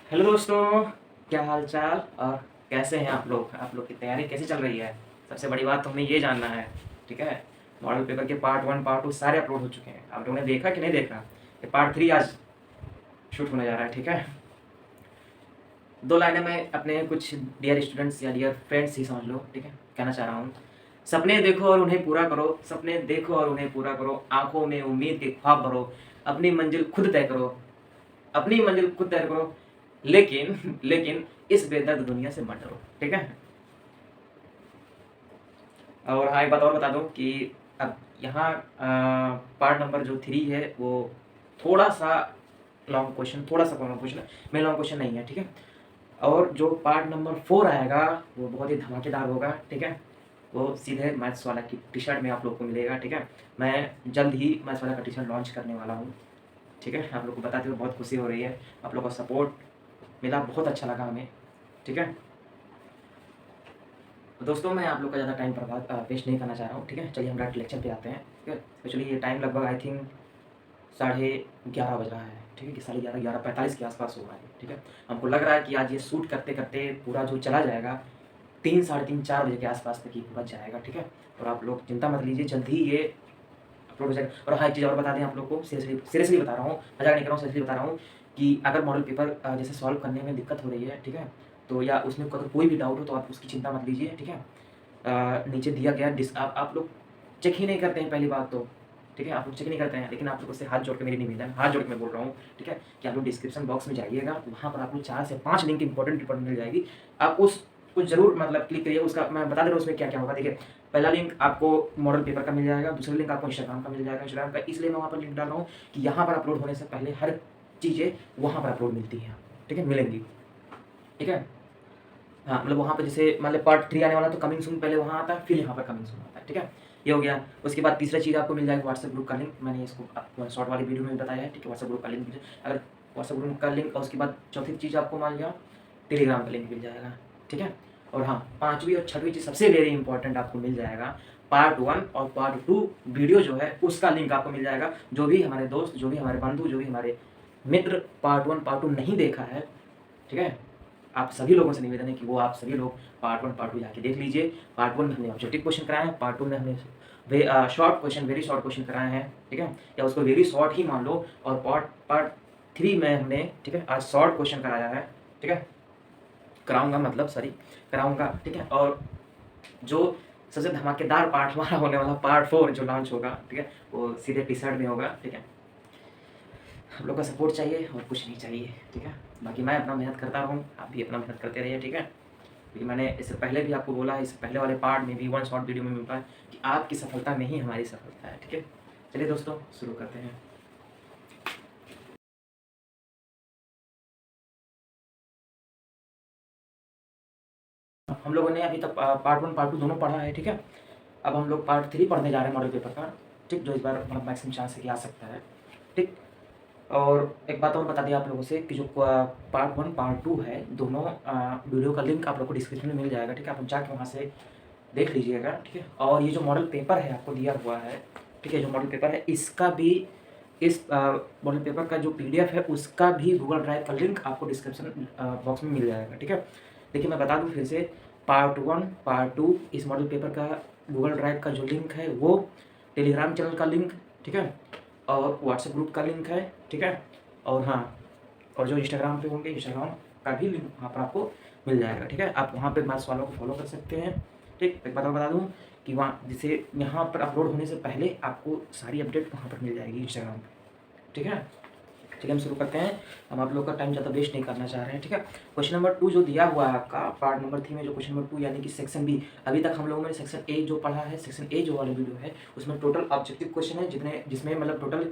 Hello दोस्तों, क्या हाल चाल और कैसे हैं आप लोग की तैयारी कैसी चल रही है। सबसे बड़ी बात तो हमें ये जानना है। ठीक है, मॉडल पेपर के पार्ट 1 पार्ट 2 सारे अपलोड हो चुके हैं। आप लोगों ने देखा कि नहीं देखा। ये पार्ट 3 आज शूट होने जा रहा है। ठीक है, दो लाइनें मैं अपने कुछ डियर स्टूडेंट्स या डियर फ्रेंड्स ही समझ लो। ठीक है, कहना चाह रहा हूँ, सपने देखो और उन्हें पूरा करो। सपने देखो और उन्हें पूरा करो, आंखों में उम्मीद के ख्वाब भरो। अपनी मंजिल खुद तय करो, अपनी मंजिल खुद तय करो। लेकिन लेकिन इस बेदर्द दुनिया से मत डरो। ठीक है, और हाँ एक बात और बता दूं कि अब यहाँ पार्ट नंबर जो 3 है वो थोड़ा सा लॉन्ग क्वेश्चन, थोड़ा सा लॉन्ग क्वेश्चन है, मैं लॉन्ग क्वेश्चन नहीं है। ठीक है, और जो पार्ट नंबर 4 आएगा वो बहुत ही धमाकेदार होगा। ठीक है, वो सीधे मैथ्स वाला की टी शर्ट में आप लोग को मिलेगा। ठीक है, मैं जल्द ही मैथ्स वाला का टी शर्ट लॉन्च करने वाला हूँ। ठीक है, आप लोग को बताते हुए बहुत खुशी हो रही है। आप लोग का सपोर्ट मिला, बहुत अच्छा लगा हमें। ठीक है, तो दोस्तों मैं आप लोग का ज़्यादा टाइम बर्बाद वेस्ट नहीं करना चाह रहा हूँ। ठीक है, चलिए हम डायरेक्ट लेक्चर पे आते हैं। ठीक है, तो चलिए ये टाइम लगभग आई थिंक 11:30 बज रहा है। ठीक है, कि 11:30 11:45 के आसपास हो रहा है। ठीक है, हमको लग रहा है कि आज ये शूट करते करते पूरा जो चला जाएगा 3 साढ़े 3 4 बजे के आसपास तक ये पूरा जाएगा। ठीक है, और आप लोग चिंता मत लीजिए, जल्द ही ये अपलोड हो जाएगा। और हाँ एक चीज़ और बता दें आप लोग को, सीरियसली बता रहा हूँ, मजाक नहीं कर रहा हूँ, सीरियसली बता रहा हूँ कि अगर मॉडल पेपर जैसे सॉल्व करने में दिक्कत हो रही है। ठीक है, तो या उसमें अगर कोई भी डाउट हो तो आप उसकी चिंता मत लीजिए। ठीक है, नीचे दिया गया आप लोग चेक ही नहीं करते हैं पहली बात तो। ठीक है, आप लोग चेक नहीं करते हैं, लेकिन आप लोग उससे हाथ जोड़ के मेरी निवेदन, हाथ जोड़ के मैं बोल रहा हूँ। ठीक है, कि आप लोग डिस्क्रिप्शन बॉक्स में जाइएगा, वहाँ पर आपको 4 से 5 लिंक इंपॉर्टेंट मिल जाएगी। आप उसको जरूर मतलब क्लिक करिए। उसका मैं बता दे रहा हूँ उसमें क्या क्या होगा। देखिए, पहला लिंक आपको मॉडल पेपर का मिल जाएगा, दूसरा लिंक आपको इंस्टाग्राम का मिल जाएगा। इंस्टाग्राम का इसलिए मैं वहाँ पर लिंक डाल रहा हूँ कि यहाँ पर अपलोड होने से पहले हर चीज़ें वहाँ पर अपलोड मिलती हैं। ठीक है, मिलेंगी। ठीक है, हाँ मतलब वहाँ पे जैसे मतलब पार्ट 3 आने वाला तो कमिंग सून पहले वहाँ आता है, फिर यहाँ पर कमिंग सून आता है। ठीक है, ये हो गया। उसके बाद तीसरा चीज़ आपको मिल जाएगा व्हाट्सएप ग्रुप का लिंक। मैंने इसको आपको शॉर्ट वाली वीडियो में बताया है। ठीक है, व्हाट्सएप ग्रुप का लिंक अगर व्हाट्सएप ग्रुप का लिंक, और उसके बाद चौथी चीज़ आपको मान लिया टेलीग्राम का लिंक मिल जाएगा। ठीक है, और हाँ पाँचवीं और छठवीं चीज़ सबसे वेरी इंपॉर्टेंट आपको मिल जाएगा, पार्ट 1 और पार्ट 2 वीडियो जो है उसका लिंक आपको मिल जाएगा। जो भी हमारे दोस्त, जो भी हमारे बंधु, जो भी हमारे मित्र पार्ट 1 पार्ट 2 नहीं देखा है, ठीक है, आप सभी लोगों से निवेदन है कि वो आप सभी लोग पार्ट 1 पार्ट 2 जाके देख लीजिए। पार्ट 1 में हमने ऑब्जेक्टिव क्वेश्चन कराए हैं, पार्ट 2 में हमने short question, very short question कराए हैं। ठीक है, या उसको वेरी शॉर्ट ही मान लो। और पार्ट 3 में हमने, ठीक है, आज शॉर्ट क्वेश्चन कराया है। ठीक है, कराऊंगा मतलब सॉरी कराऊंगा। ठीक है, और जो सबसे धमाकेदार पार्ट हमारा होने वाला पार्ट 4 जो लॉन्च होगा, ठीक है, वो सीधे टी शर्ट में होगा। ठीक है, हम लोग का सपोर्ट चाहिए और कुछ नहीं चाहिए। ठीक है, बाकी मैं अपना मेहनत करता रहूँ, आप भी अपना मेहनत करते रहिए। ठीक है, क्योंकि मैंने इससे पहले भी आपको बोला है, इससे पहले वाले पार्ट में भी वन शॉर्ट वीडियो में मिलता है कि आपकी सफलता में ही हमारी सफलता है। ठीक है, चलिए दोस्तों शुरू करते हैं। हम लोगों ने अभी तक पार्ट 1 पार्ट 2 दोनों पढ़ा है। ठीक है, अब हम लोग पार्ट 3 पढ़ने जा रहे हैं मॉडल पेपर का। ठीक, जो इस बार मतलब मैक्सिमम चांस है कि आ सकता है। ठीक, और एक बात और बता दिया आप लोगों से कि जो पार्ट 1 पार्ट 2 है, दोनों वीडियो का लिंक आप लोग को डिस्क्रिप्शन में मिल जाएगा। ठीक है, आप जाके वहाँ से देख लीजिएगा। ठीक है, और ये जो मॉडल पेपर है आपको दिया हुआ है, ठीक है, जो मॉडल पेपर है इसका भी, इस मॉडल पेपर का जो पीडीएफ है उसका भी गूगल ड्राइव का लिंक आपको डिस्क्रिप्शन बॉक्स में मिल जाएगा। ठीक है, देखिए मैं बता दूं फिर से, पार्ट 1 पार्ट 2 इस मॉडल पेपर का गूगल ड्राइव का जो लिंक है वो टेलीग्राम चैनल का लिंक, ठीक है, और व्हाट्सएप ग्रुप का लिंक है। ठीक है, और हाँ, और जो इंस्टाग्राम पे होंगे इंस्टाग्राम का भी लिंक वहाँ पर आपको मिल जाएगा। ठीक है, आप वहाँ पे मैथ्स वालों को फॉलो कर सकते हैं। ठीक, एक बात और बता दूँ कि वहाँ जैसे यहाँ पर अपलोड होने से पहले आपको सारी अपडेट वहाँ पर मिल जाएगी इंस्टाग्राम पे। ठीक है, चलिए हम शुरू करते हैं। हम आप लोग का टाइम ज़्यादा वेस्ट नहीं करना चाह रहे हैं। ठीक है, क्वेश्चन नंबर 2 जो दिया हुआ है आपका पार्ट नंबर 3 में, जो क्वेश्चन नंबर 2 यानी कि सेक्शन बी, अभी तक हम लोगों ने सेक्शन ए जो पढ़ा है, सेक्शन ए जो वाला वीडियो है उसमें टोटल ऑब्जेक्टिव क्वेश्चन है जिसमें मतलब टोटल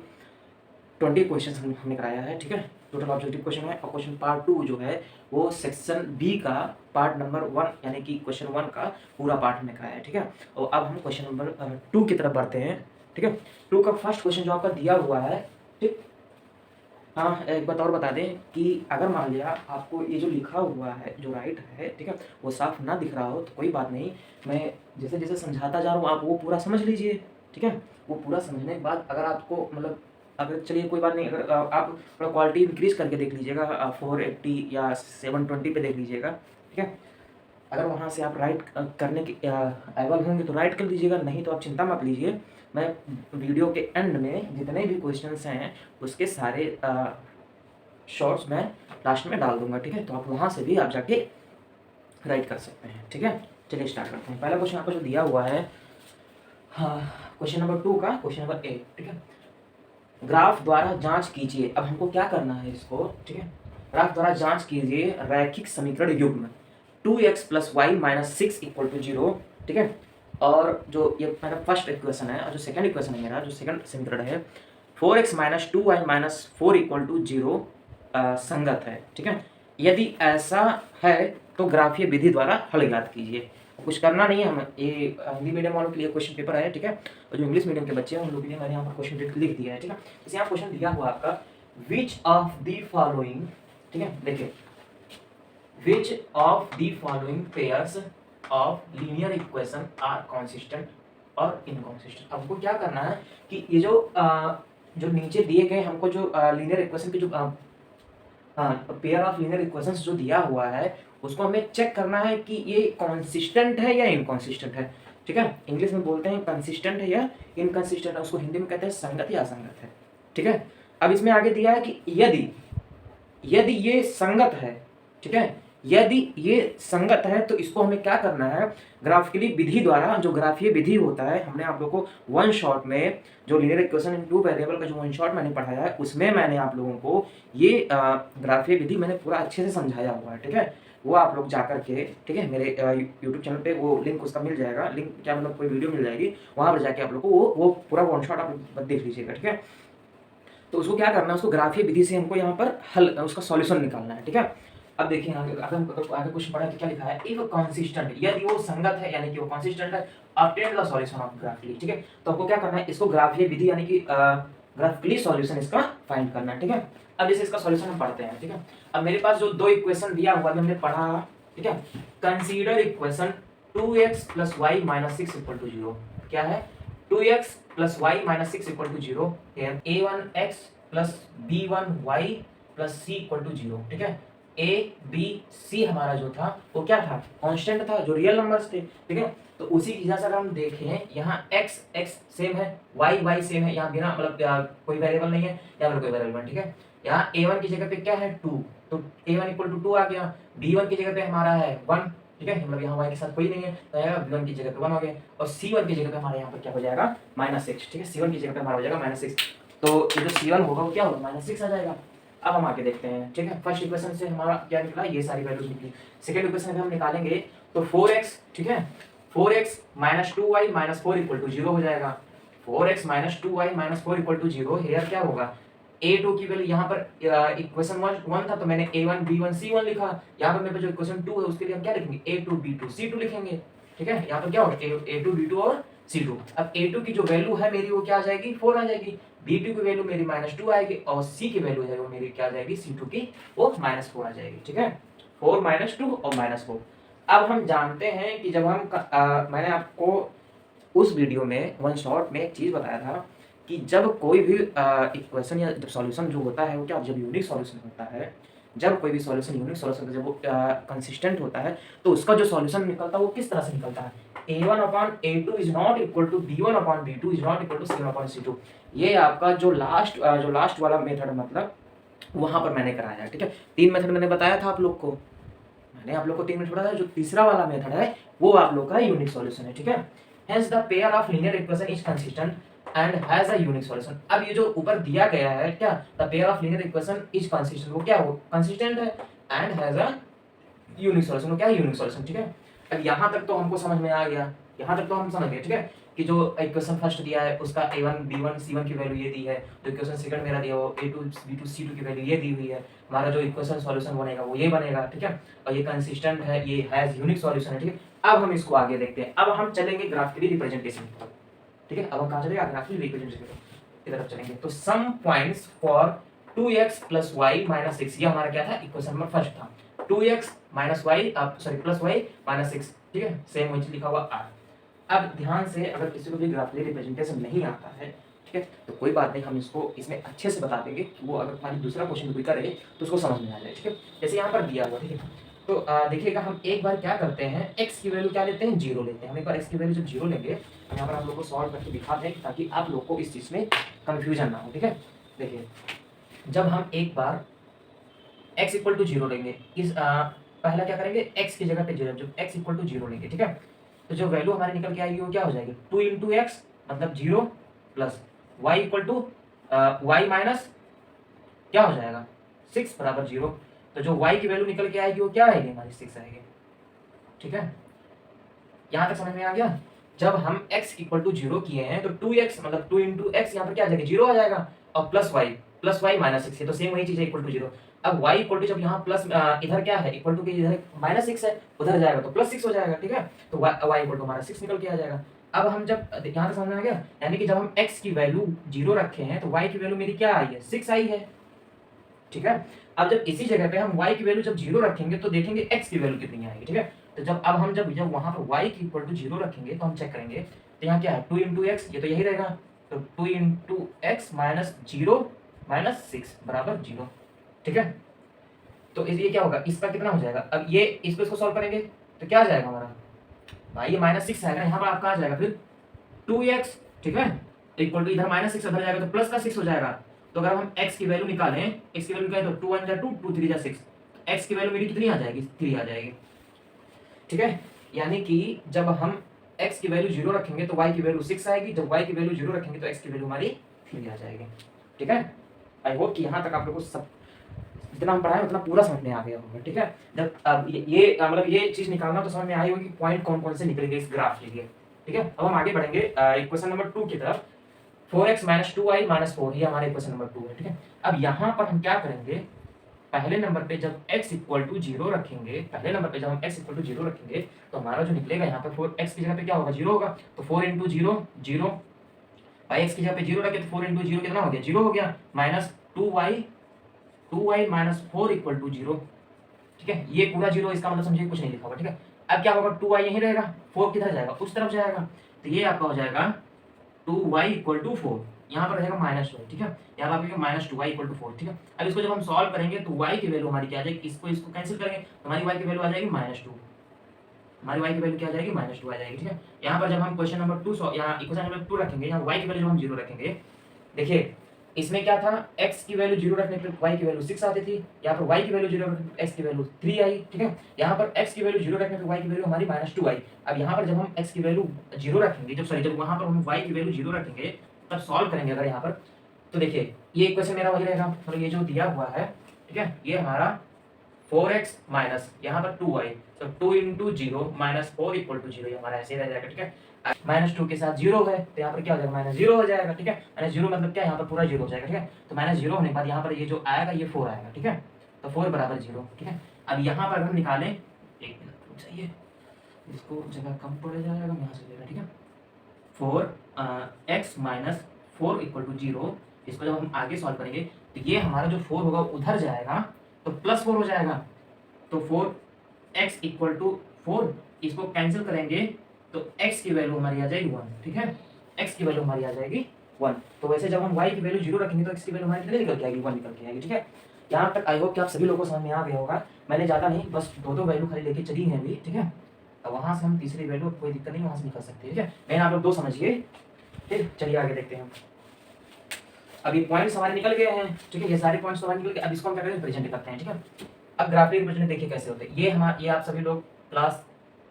20 क्वेश्चन हमने कराया है। ठीक है, टोटल ऑब्जेक्टिव क्वेश्चन है। और क्वेश्चन पार्ट 2 जो है वो सेक्शन बी का पार्ट नंबर 1 यानी कि क्वेश्चन 1 का पूरा पार्ट हमने कराया है। ठीक है, और अब हम क्वेश्चन नंबर 2 की तरफ बढ़ते हैं। ठीक है, 2 का फर्स्ट क्वेश्चन जो आपका दिया हुआ है, ठीक, हाँ एक बात और बता दें कि अगर मान लिया आपको ये जो लिखा हुआ है जो राइट है, ठीक है, वो साफ ना दिख रहा हो तो कोई बात नहीं, मैं जैसे जैसे समझाता जा रहा हूँ आप वो पूरा समझ लीजिए। ठीक है, वो पूरा समझने के बाद अगर आपको मतलब अगर चलिए कोई बात नहीं, अगर आप थोड़ा क्वालिटी इंक्रीज़ करके देख लीजिएगा, 480 या 720 पे देख लीजिएगा, ठीक है। अगर वहाँ से आप राइट करने के एबल होंगे तो राइट कर लीजिएगा, नहीं तो आप चिंता मत लीजिए। मैं वीडियो के एंड में जितने भी क्वेश्चंस हैं उसके सारे शॉर्ट्स मैं लास्ट में डाल दूँगा, ठीक है। तो आप वहाँ से भी आप जाके राइट कर सकते हैं, ठीक है। चलिए स्टार्ट करते हैं। पहला क्वेश्चन आपको जो दिया हुआ है, हाँ, क्वेश्चन नंबर 2 का क्वेश्चन नंबर 8, ठीक है। ग्राफ द्वारा जांच कीजिए। अब हमको क्या करना है इसको, ठीक है। ग्राफ द्वारा जांच कीजिए रैखिक समीकरण युग्म 2x + y - 6 = 0, ठीक है। और जो ये मेरा फर्स्ट इक्वेशन है और जो सेकंड इक्वेशन है, मेरा जो सेकंड समीकरण है 4x - 2y - 4 = 0 संगत है, ठीक है। यदि ऐसा है तो ग्राफीय विधि द्वारा हल ज्ञात कीजिए। कुछ करना नहीं है, हम ये हिंदी मीडियम वालों के लिए क्वेश्चन पेपर है, ठीक है। और जो इंग्लिश मीडियम के बच्चे हैं उन लोगों के लिए मैंने यहाँ पर क्वेश्चन लिख दिया है, ठीक है। जैसे यहाँ क्वेश्चन दिया हुआ आपका, विच ऑफ द फॉलोइंग, ठीक है, देखिए, which of the following pairs of linear equation are consistent और इनकॉन्सिस्टेंट। हमको क्या करना है कि ये जो नीचे दिए गए हमको जो लीनियर इक्वेशन के जो पेयर ऑफ लीनियर इक्वेशंस जो दिया हुआ है उसको हमें चेक करना है कि ये कॉन्सिस्टेंट है या इनकॉन्सिस्टेंट है, ठीक है। इंग्लिश में बोलते हैं कंसिस्टेंट है या इनकंसिस्टेंट है, उसको हिंदी में कहते हैं संगत या असंगत है, ठीक है। अब इसमें आगे दिया है कि यदि ये संगत है, ठीक है, यदि ये संगत है तो इसको हमें क्या करना है, ग्राफिकली विधि द्वारा, जो ग्राफीय विधि होता है, हमने आप लोगों को वन शॉट में जो linear equation in two variable का जो वन शॉट मैंने पढ़ाया है उसमें मैंने आप लोगों को ये ग्राफीय विधि मैंने पूरा अच्छे से समझाया हुआ है, ठीक है। वो आप लोग जाकर के, ठीक है, मेरे यूट्यूब चैनल पे वो लिंक उसका मिल जाएगा, लिंक क्या मतलब कोई वीडियो मिल जाएगी, वहाँ पर जाके आप लोग को वो पूरा वन शॉट आप देख लीजिएगा, ठीक है। तो उसको क्या करना है, उसको ग्राफीय विधि से हमको यहाँ पर हल, उसका सॉल्यूशन निकालना है, ठीक है। अब देखिए आगे क्वेश्चन पढ़ा तो क्या लिखा है, इफ कंसिस्टेंट, यदि वो संगत है यानी कि वो कंसिस्टेंट है, obtain the solution of graphically, ठीक है। तो आपको क्या करना है, इसको ग्राफीय विधि यानी कि ग्राफिकली सॉल्यूशन इसका फाइंड करना है, ठीक है। अब जैसे इसका सॉल्यूशन हम पढ़ते हैं, ठीक है। अब मेरे पास जो दो इक्वेशन दिया हुआ है हमने पढ़ा, ठीक है। कंसीडर इक्वेशन 2x + y - 6 = 0, क्या है, 2x + y - 6 = 0 है, a1x + b1y + c = 0, ठीक है। a b c हमारा जो था वो क्या था, कांस्टेंट था, जो रियल नंबर्स थे, ठीक है। तो उसी की वजह से अगर हम देखें, यहाँ x x सेम है, y y सेम है, यहाँ बिना मतलब कोई वेरिएबल नहीं है, यहाँ पर कोई वेरिएबल, ठीक है। यहाँ a1 की जगह पे क्या है 2, तो a1 = 2 आ गया, b1 की जगह पे हमारा है 1, ठीक है, मतलब यहाँ y के साथ कोई नहीं है तो आएगा b1 की जगह पे 1 हो गया, और c1 की जगह पे हमारे यहाँ पर क्या हो जाएगा -6, ठीक है। c1 की जगह पे हमारा हो जाएगा -6, तो ये जो c1 होगा वो क्या होगा -6 आ जाएगा। अब हम आगे देखते हैं, ठीक है। फर्स्ट इक्वेशन से हमारा क्या निकला, ये सारी वैल्यूज निकली। सेकंड इक्वेशन में हम निकालेंगे तो 4x, ठीक है, 4x - 2y - 4 = 0 हो जाएगा। 4x - 2y - 4 = 0, हियर क्या होगा, a2 की वैल्यू, यहाँ पर इक्वेशन 1 था तो मैंने a1 b1 c1 लिखा, यहाँ पर मेरे पास जो इक्वेशन 2 है उसके लिए हम क्या लिखेंगे, a2 b2 c2 लिखेंगे, ठीक है। यहाँ पर क्या होगा, a2 b2 और c2। अब a2 की जो वैल्यू है मेरी वो क्या आ जाएगी, 4 आ जाएगी, b2 की वैल्यू मेरी -2 आएगी, और c की वैल्यू है वो मेरी क्या आ जाएगी, c2 की वो -4 आ जाएगी, ठीक है। 4 -2 और -4। अब हम जानते हैं कि जब हम मैंने आपको उस वीडियो में वन शॉट में एक चीज़ बताया था कि जब कोई भी इक्वेशन या जब सॉल्यूशन जो होता है वो क्या, जब यूनिक सॉल्यूशन होता है, जब कोई भी सॉल्यूशन यूनिक सॉल्यूशन जब वो कंसिस्टेंट होता है तो उसका जो सॉल्यूशन निकलता है वो किस तरह से निकलता है, a1/a2 is not equal to b1/b2 is not equal to c1/c2। ये आपका जो लास्ट वाला मेथड मतलब वहाँ पर मैंने कराया है, ठीक है। 3 मेथड मैंने बताया था आप लोग को, मैंने आप लोग को 3 मिनट बताया, जो तीसरा वाला मेथड है वो आप लोग का यूनिक सॉल्यूशन है, ठीक है। Hence the pair of linear equation is consistent and has a unique solution। अब ये जो ऊपर दिया गया है क्या, the pair of linear equation is consistent, वो क्या हो, consistent है and has a unique solution, वो क्या है, unique solution, ठीक है। अब यहाँ तक तो हमको समझ में आ गया, यहाँ तक तो हम समझ गए, ठीक है, कि जो इक्वेशन फर्स्ट दिया है उसका a1 b1 c1 की वैल्यू ये दी है, जो इक्वेशन सेकंड मेरा दिया वो a2 b2 c2 की वैल्यू ये दी हुई है, हमारा जो इक्वेशन सॉल्यूशन बनेगा वो ये बनेगा, ठीक है। और ये कंसिस्टेंट है, ये हैज यूनिक सॉल्यूशन है, ठीक है। अब हम इसको आगे देखते हैं, अब हम चलेंगे ग्राफिकली रिप्रेजेंटेशन की तरफ, ठीक है। अब हम कहाँ चलेंगे, ग्राफिकली रिप्रेजेंटेशन की तरफ चलेंगे। तो some points for 2x + y - 6, ये हमारा क्या था, इक्वेशन नंबर फर्स्ट था, 2x - y + y - 6, ठीक है, सेम वही लिखा हुआ r। अब ध्यान से, अगर किसी को भी ग्राफिकली रिप्रेजेंटेशन नहीं आता है ठीक है। तो कोई बात नहीं, हम इसको इसमें अच्छे से बता देंगे कि वो अगर तुम्हारी दूसरा क्वेश्चन कोई करे तो उसको समझ में आ जाए, ठीक है। जैसे यहाँ पर दिया हुआ, ठीक है। तो देखिएगा, हम एक बार क्या करते हैं, x की वैल्यू क्या लेते हैं, 0 लेते हैं। हम एक बार x की वैल्यू जब 0 लेंगे, हम यहाँ पर आप लोग को सॉल्व करके दिखाते हैं ताकि आप लोग को इस चीज़ में कन्फ्यूजन ना हो, ठीक है। देखिए, जब हम एक बार x इक्वल टू 0 लेंगे, पहला क्या करेंगे, x की जगह पे 0, जब x इक्वल टू 0 लेंगे, ठीक है। तो जो वैल्यू हमारी निकल के आएगी वो क्या हो जाएगी, 2 इंटू एक्स मतलब 0 plus y equal to y minus क्या हो जाएगा 6 बराबर 0। तो जो y की वैल्यू निकल के आएगी वो क्या आएगी, हमारी 6 आएगी, ठीक है। यहाँ तक समझ में आ गया। जब हम x इक्वल टू 0 किए हैं तो 2x मतलब 2 इंटू एक्स यहाँ पर क्या आ जाएगा, 0 आ जाएगा, और प्लस वाई माइनस 6 है, तो सेम वही चीज़ है, इक्वल टू 0। अब y इक्वल टू, जब यहाँ प्लस इधर क्या है, इक्वल टू के इधर माइनस 6 है, उधर जाएगा तो प्लस 6 हो जाएगा, ठीक है। तो y इक्वल टू हमारा 6 निकल के आ जाएगा। अब हम जब यहाँ तक समझ में आ गया, यानी कि जब हम x की वैल्यू 0 रखे हैं तो y की वैल्यू मेरी क्या आई है, 6 आई है, ठीक है। अब जब इसी जगह पे हम y की वैल्यू जब 0 रखेंगे तो देखेंगे x की वैल्यू कितनी आएगी, ठीक है। तो जब अब हम जब वहां पर y की इक्वल टू 0 रखेंगे तो हम चेक करेंगे, तो यहाँ क्या है, 2 इंटू एक्स, ये तो यही रहेगा, तो 2 इंटू एक्स माइनस 0 माइनस 6 बराबर 0, ठीक है। तो ये क्या होगा, इसका कितना हो जाएगा, अब ये इसको सॉल्व करेंगे तो क्या आ जाएगा हमारा, भाई ये माइनस 6 आएगा, यहाँ पर आपका आ जाएगा फिर 2x, ठीक है, इक्वल टू इधर माइनस 6 उधर जाएगा तो प्लस का 6 हो जाएगा। तो अगर हम x की वैल्यू निकालें, x की वैल्यू निकालें तो 2 1 जा 2, 2 3 जा 6, x की वैल्यू मेरी कितनी आ जाएगी, 3 आ जाएगी, ठीक है। यानी कि जब हम x की वैल्यू 0 रखेंगे तो y की वैल्यू 6 आएगी, जब y की वैल्यू 0 रखेंगे तो x की वैल्यू हमारी 3 आ जाएगी, ठीक है। आई होप कि यहाँ तक आप लोगों को सब जितना हम पढ़ाए उतना पूरा समझ में आ गया होगा, ठीक है। जब अब ये मतलब ये चीज़ निकालना तो समझ में आई होगी कि पॉइंट कौन कौन से निकलेंगे इस ग्राफ के लिए, ठीक है। अब हम आगे बढ़ेंगे क्वेश्चन नंबर 2 की तरफ। 4x माइनस 2y माइनस 4, ये हमारे क्वेश्चन नंबर 2 है, ठीक है। अब यहाँ पर हम क्या करेंगे, पहले नंबर पे जब x इक्वल टू 0 रखेंगे, पहले नंबर पे जब हम x इक्वल टू 0 रखेंगे तो हमारा जो निकलेगा यहाँ पर 4x की जगह पे क्या होगा, 0 होगा, तो 4 इंटू 0 0, भाई x की जगह पे 0 रखे तो 4 इंटू 0 कितना हो गया, 0 हो गया, minus 2y minus 4 equal to 0, ठीक है। ये पूरा 0, इसका मतलब समझिए कुछ नहीं लिखा होगा, ठीक है। अब क्या होगा, 2y यहीं रहेगा, 4 किधर जाएगा, उस तरफ जाएगा, तो ये आपका हो जाएगा 2y इक्वल टू 4, यहाँ पर रहेगा माइनस 2, ठीक है। यहाँ पर आपका माइनस 2y इक्वल टू 4, ठीक है। अब इसको जब हम सॉल्व करेंगे तो y की वैल्यू हमारी क्या आ जाएगी, इसको कैंसिल करेंगे तो हमारी y की वैल्यू आ जाएगी -2, हमारी y की वैल्यू क्या आ जाएगी, -2 आ जाएगी, ठीक है। यहाँ पर जब हम क्वेश्चन नंबर 2 यहाँ इक्वेशन नंबर 2 रखेंगे, यहाँ y की वैल्यू जब हम 0 रखेंगे, देखिए इसमें क्या था, x की वैल्यू 0 रखने पर y की वैल्यू 6 आती थी, यहाँ पर y की वैल्यू 0 रखने पर x की वैल्यू 3 आई, ठीक है। यहाँ पर x की वैल्यू 0 रखने पर y की वैल्यू हमारी -2 आई। अब यहाँ पर जब हम x की वैल्यू 0 रखेंगे, जब वहाँ पर हम y की वैल्यू 0 रखेंगे तब सॉल्व करेंगे अगर यहाँ पर, तो देखिए ये इक्वेशन मेरा वही रहेगा, मतलब ये जो दिया हुआ है, ठीक है, ये हमारा 4x माइनस यहाँ पर 2y, तो 2 इंटू 0 माइनस 4 इक्वल टू 0, ये हमारा ऐसे रह जाएगा, ठीक है। -2 के साथ 0 है तो यहाँ पर क्या हो जाएगा, -0 हो जाएगा, ठीक है। -0 मतलब क्या, यहाँ पर पूरा 0 हो जाएगा, ठीक है। तो -0 होने के बाद यहाँ पर ये जो आएगा ये 4 आएगा, ठीक है। तो 4 बराबर 0, ठीक है। अब यहाँ पर हम निकालें, एक मिनट रुक जाइए, इसको जगह कम पड़ जाएगा, हम यहाँ से लेगा, ठीक है। 4x माइनस 4 इक्वल टू 0, इसको जब हम आगे सॉल्व करेंगे तो ये हमारा जो 4 होगा उधर जाएगा तो +4 हो जाएगा, तो 4x इक्वल टू 4, इसको कैंसिल करेंगे तो x की वैल्यू हमारी आ जाएगी 1, ठीक है। x की वैल्यू हमारी आ जाएगी 1। तो वैसे जब हम y की वैल्यू 0 रखेंगे तो x की वैल्यू हमारी कितनी निकल के आएगी, 1 निकल के आएगी, ठीक है। यहाँ तक आई होप कि आप सभी लोगों को समझ में आ गया होगा। मैंने ज़्यादा नहीं, बस 2 वैल्यू खाली लेके चली हैं अभी, ठीक है। अब वहाँ से हम तीसरी वैल्यू, कोई दिक्कत नहीं, वहाँ से निकल सकते हैं, ठीक है। लेकिन आप लोग 2 समझिए, ठीक। चलिए आगे देखते हैं। अब ये पॉइंट्स हमारे निकल गए हैं, ठीक है, ये सारे पॉइंट्स हमारे निकल गए। अब इसको हम क्या करें, प्रेजेंट करते हैं, ठीक है। अब ग्राफिक रिप्रेजेंट देखिए कैसे होते हैं, ये आप सभी लोग क्लास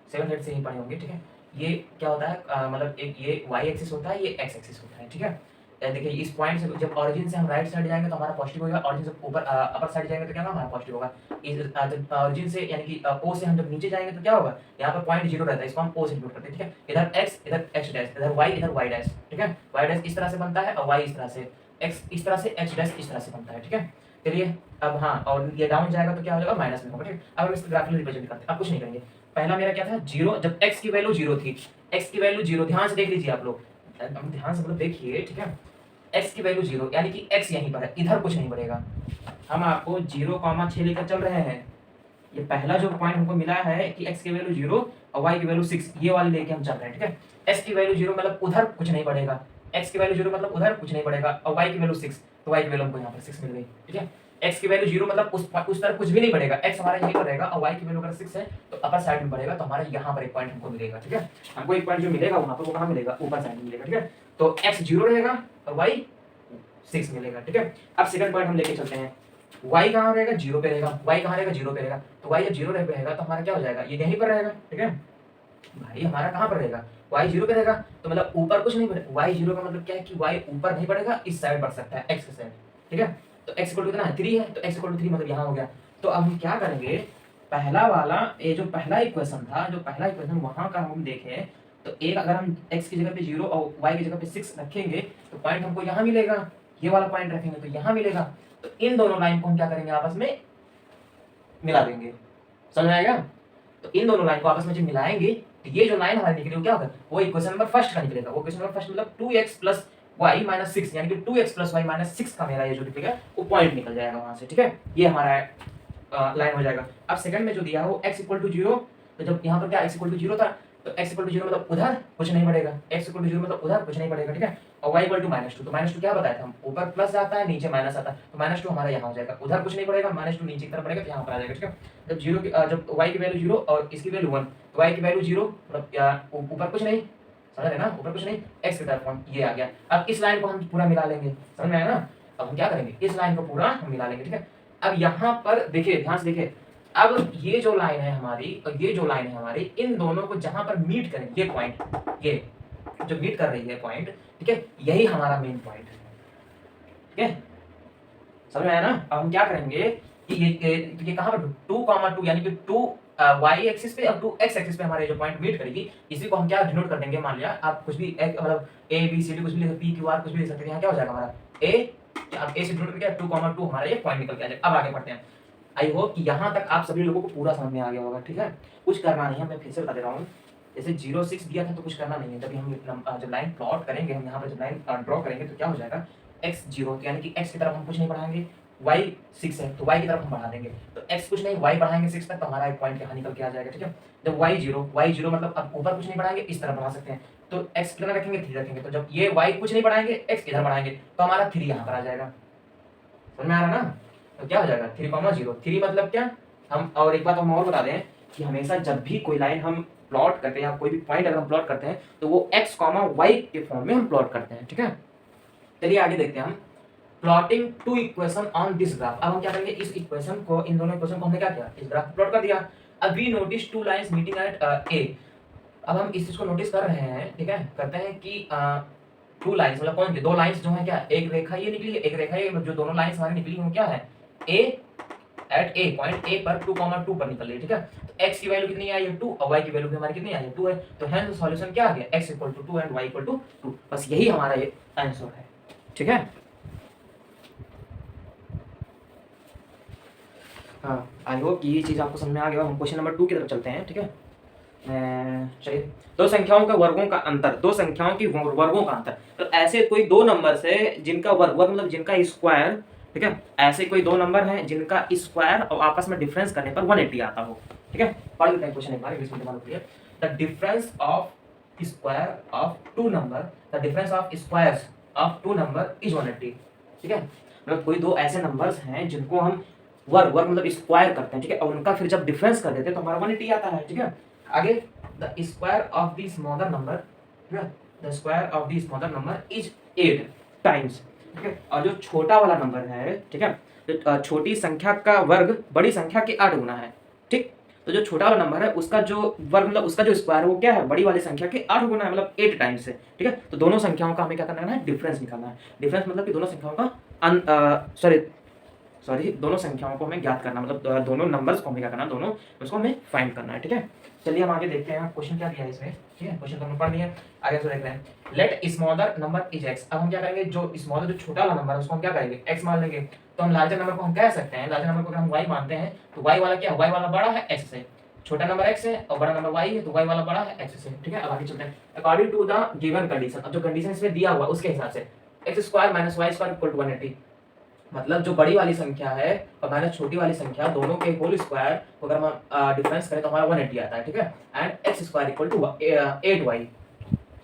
7-8 से ही पढ़े होंगे, ठीक है। ये क्या होता है, मतलब एक ये y एक्सिस होता है, ये x एक्सिस होता है, ठीक है। देखिए इस पॉइंट से जब ऑरिजिन से हम राइट साइड जाएंगे तो हमारा पॉजिटिव होगा, ऑरिजिन से ऊपर अपर साइड जाएंगे तो क्या होगा, हमारा पॉजिटिव होगा। इस ऑरिजिन से यानी कि o से हम जब नीचे जाएंगे तो क्या होगा, यहाँ पर पॉइंट 0 रहता है, इसको हम o से डिनोट करते हैं, ठीक है। इधर x, इधर x डैश, इधर y, इधर y डैश, ठीक है। y डैश इस तरह से बनता है और y इस तरह से, x इस तरह से, x डैश इस तरह से बनता है, ठीक है। चलिए अब हाँ, और ये डाउन जाएगा तो क्या हो जाएगा, माइनस में होगा, ठीक है। अब हम इसको ग्राफिकली रिप्रेजेंट करते हैं। अब कुछ नहीं करेंगे, पहला मेरा क्या था 0, जब x की वैल्यू 0 थी, x की वैल्यू 0, ध्यान से देख लीजिए आप लोग, ध्यान से मतलब देखिए, ठीक है। x की वैल्यू 0 यानी कि x यहीं पर है, इधर कुछ नहीं बढ़ेगा। हम आपको 0,6 लेकर चल रहे हैं। ये पहला जो पॉइंट हमको मिला है कि x की वैल्यू 0 और y की वैल्यू 6, ये वाले लेके हम चल रहे हैं, ठीक है। x की वैल्यू 0 मतलब उधर कुछ नहीं बढ़ेगा, x की वैल्यू 0 मतलब उधर कुछ नहीं पड़ेगा, और y की वैल्यू 6, तो y की वैल्यू हमको यहाँ पर 6 मिल गई, ठीक है। x की वैल्यू 0 मतलब उस तरफ कुछ भी नहीं पड़ेगा, x हमारा यहीं पर रहेगा, और y की वैल्यू अगर 6 है तो अपर साइड में पड़ेगा, तो हमारा यहाँ पर एक पॉइंट हमको मिलेगा, ठीक है। हमको एक पॉइंट जो मिलेगा वहाँ पर वो कहाँ मिलेगा, ऊपर साइड में मिलेगा, ठीक है। तो x 0 रहेगा और y 6 मिलेगा, ठीक है। अब सेकंड पॉइंट हम लेके चलते हैं, y कहाँ रहेगा, 0 पे रहेगा, y कहाँ रहेगा, 0 पे रहेगा, तो y जब 0 पे रहेगा तो हमारा क्या हो जाएगा, ये यहीं पर रहेगा, ठीक है। भाई हमारा कहाँ पर रहेगा, y 0 पे रहेगा, तो मतलब ऊपर कुछ नहीं पड़ेगा, y 0 का मतलब क्या है कि y ऊपर नहीं पड़ेगा, इस साइड बढ़ सकता है, x के साइड, ठीक है। तो x इक्वल टू कितना है, 3 है, तो x इक्वल टू 3 मतलब यहाँ हो गया। तो अब हम क्या करेंगे, पहला वाला ये जो पहला इक्वेशन था, जो पहला इक्वेशन वहाँ का हम देखें तो एक अगर हम x की जगह पे 0 और y की जगह पे 6 रखेंगे तो पॉइंट हमको यहाँ मिलेगा, ये वाला पॉइंट रखेंगे तो यहाँ मिलेगा। तो इन दोनों लाइन को हम क्या करेंगे, आपस में मिला देंगे, समझ में आएगा। तो इन दोनों लाइन को आपस में जब मिलाएंगे तो ये जो लाइन हमारी निकली वो क्या होगा, वो इक्वेशन नंबर फर्स्ट का निकलेगा। वो इक्वेशन नंबर फर्स्ट मतलब 2x प्लस वाई माइनस 6, यानी कि 2x प्लस वाई माइनस 6 का मेरा ये जो निकलेगा वो पॉइंट निकल जाएगा वहां से, ठीक है। ये हमारा लाइन हो जाएगा। अब सेकंड में जो दिया हो x इक्वल टू 0, तो जब यहाँ पर क्या x इक्वल टू 0 था, तो x इक्वल टू 0 मतलब उधर कुछ नहीं पड़ेगा, x इक्वल टू 0 मतलब उधर कुछ नहीं पड़ेगा, ठीक है। और y इक्वल टू -2, तो -2 क्या बताया था हम, ऊपर प्लस जाता है नीचे माइनस आता है, तो -2 हमारा यहाँ हो जाएगा, उधर कुछ नहीं पड़ेगा, -2 नीचे की तरफ पड़ेगा तो यहाँ पर आ जाएगा, ठीक है। जब 0 की जब y की वैल्यू 0 और इसकी वैल्यू 1, तो y की वैल्यू 0 मतलब ऊपर कुछ नहीं, समझ रहे ना, ऊपर कुछ नहीं, x की तरफ 1, ये आ गया। अब इस लाइन को हम पूरा मिला लेंगे, समझ में आया ना। अब हम क्या करेंगे, इस लाइन को पूरा हम मिला लेंगे, ठीक है। अब यहाँ पर देखिए, ध्यान से देखिए, अब ये जो लाइन है हमारी और ये जो लाइन है हमारी, इन दोनों को जहां पर मीट करेंगे, ये पॉइंट, ये जो मीट कर रही है पॉइंट, ठीक है, यही हमारा मेन पॉइंट है, ठीक है, समझ में आया ना। अब हम क्या करेंगे कि ये कहां पर 2,2 यानी कि 2 y एक्सिस पे और 2 x एक्सिस पे हमारे जो पॉइंट मीट करेगी, इसी को हम क्या डिनोट कर देंगे, मान लिया आप कुछ भी मतलब a b c d कुछ भी लिख, p q r कुछ भी लिख सकते हैं। यहाँ क्या हो जाएगा हमारा a, अब a से डिनोट करके 2,2 हमारा ये पॉइंट निकल के आ जाएगा। अब आगे बढ़ते हैं। आई होप कि यहाँ तक आप सभी लोगों को पूरा समझ में आ गया होगा, ठीक है। कुछ करना नहीं है, मैं फिर से बता दे रहा हूँ। जैसे 0,6 दिया था तो कुछ करना नहीं है, जब हम जब लाइन प्लॉट करेंगे, हम यहाँ पर जब लाइन ड्रॉ करेंगे तो क्या हो जाएगा, x 0, यानी कि x की तरफ हम कुछ नहीं बढ़ाएंगे, y 6 है तो y की तरफ हम बढ़ा देंगे, तो x कुछ नहीं, y बढ़ाएंगे 6 तक, तो हमारा एक पॉइंट यहाँ निकल के आ जाएगा, ठीक है। जब y 0 मतलब अब ऊपर कुछ नहीं बढ़ाएंगे, इस तरफ बढ़ा सकते हैं, तो x कितना रखेंगे, 3 रखेंगे, तो जब ये y कुछ नहीं बढ़ाएंगे, x इधर बढ़ाएंगे, तो हमारा 3 यहाँ पर आ जाएगा, समझ में आ रहा है ना। तो क्या हो जाएगा 3,0, 3 मतलब क्या, हम और एक बात हम और बता दें कि हमेशा जब भी कोई लाइन हम प्लॉट करते हैं या कोई भी पॉइंट अगर हम प्लॉट करते हैं तो वो x, y के फॉर्म में हम प्लॉट करते हैं, ठीक है। चलिए आगे देखते हैं हम, plotting two equation on this graph. अब हम क्या करेंगे, इस इक्वेशन को, इन दोनों इक्वेशन को हमने क्या किया, इस ग्राफ पे प्लॉट कर दिया। अब we notice 2 lines meeting at a। अब हम इस चीज को नोटिस कर रहे हैं, ठीक है, करते हैं कि 2 लाइंस मतलब कौन सी, 2 लाइंस जो है क्या, एक रेखा ये निकली है, एक रेखा ये, जो दोनों लाइंस हमारी निकली है वो क्या है, a at a, point a पर 2,2 पर निकल रही है, ठीक है। तो x की वैल्यू कितनी आई है 2 और y की वैल्यू भी हमारी कितनी आई है 2 है, तो हेंस सॉल्यूशन क्या आ गया, x equal to 2 and y equal to 2। बस यही हमारा ये आंसर है, ठीक है। हाँ, आई होप कि ये चीज़ आपको समझ में आ गया। हम क्वेश्चन नंबर 2 की तरफ चलते हैं, ठीक है। चलिए, दो संख्याओं का वर्गों का अंतर, दो संख्याओं की वर्गों का अंतर, तो ऐसे कोई दो नंबर है जिनका वर्ग मतलब जिनका स्क्वायर, ठीक है, ऐसे कोई दो नंबर हैं जिनका स्क्वायर और आपस में डिफरेंस करने पर 180 आता हो, ठीक है। पढ़ लेते हैं क्वेश्चन एक बार इंग्लिश में, दिमाग में। The difference of square of two number, the difference of squares of two number is 180, ठीक है। मतलब कोई दो ऐसे नंबर्स हैं जिनको हम वर्ग मतलब स्क्वायर करते हैं, ठीक है, और उनका फिर जब डिफरेंस कर देते हैं तो हमारा 180 आता है, ठीक है। आगे, the square of the smaller number, ठीक है, the square of the smaller number is 8 times, ठीक है। और जो छोटा वाला नंबर है, ठीक है, तो छोटी संख्या का वर्ग बड़ी संख्या के 8 गुना है, ठीक। तो जो छोटा वाला नंबर है उसका जो वर्ग मतलब उसका जो स्क्वायर वो क्या है, बड़ी वाली संख्या के 8 गुना है, मतलब 8 टाइम्स है, ठीक है। तो दोनों संख्याओं का हमें क्या करना है, डिफरेंस निकालना है। डिफरेंस मतलब कि दोनों संख्याओं का दोनों संख्याओं को हमें ज्ञात करना, मतलब दोनों नंबर्स को हमें क्या करना, दोनों उसको हमें फाइंड करना है, ठीक है। चलिए हम आगे देखते हैं क्वेश्चन क्या दिया है इसमें, ठीक है। क्वेश्चन तो हमने पढ़ लिया, आगे से देख रहे हैं। Let smaller number is x। अब हम क्या करेंगे, जो स्मॉलर जो छोटा वाला नंबर है उसको हम क्या करेंगे, x मान लेंगे। तो हम लार्जर नंबर को हम कह सकते हैं, लार्जर नंबर को अगर हम y मानते हैं तो y वाला क्या, y वाला बड़ा है x से, छोटा नंबर x है और बड़ा नंबर y है, तो y वाला बड़ा है x से, ठीक है। अब आगे चलते हैं। According to the given condition, अब जो कंडीशन इसमें दिया हुआ उसके हिसाब से x² - y² = 180, मतलब जो बड़ी वाली संख्या है और माइनस छोटी वाली संख्या, दोनों के होल स्क्वायर को अगर हम डिफरेंस करें तो हमारा 180 आता है, ठीक है। एंड x² = 8y,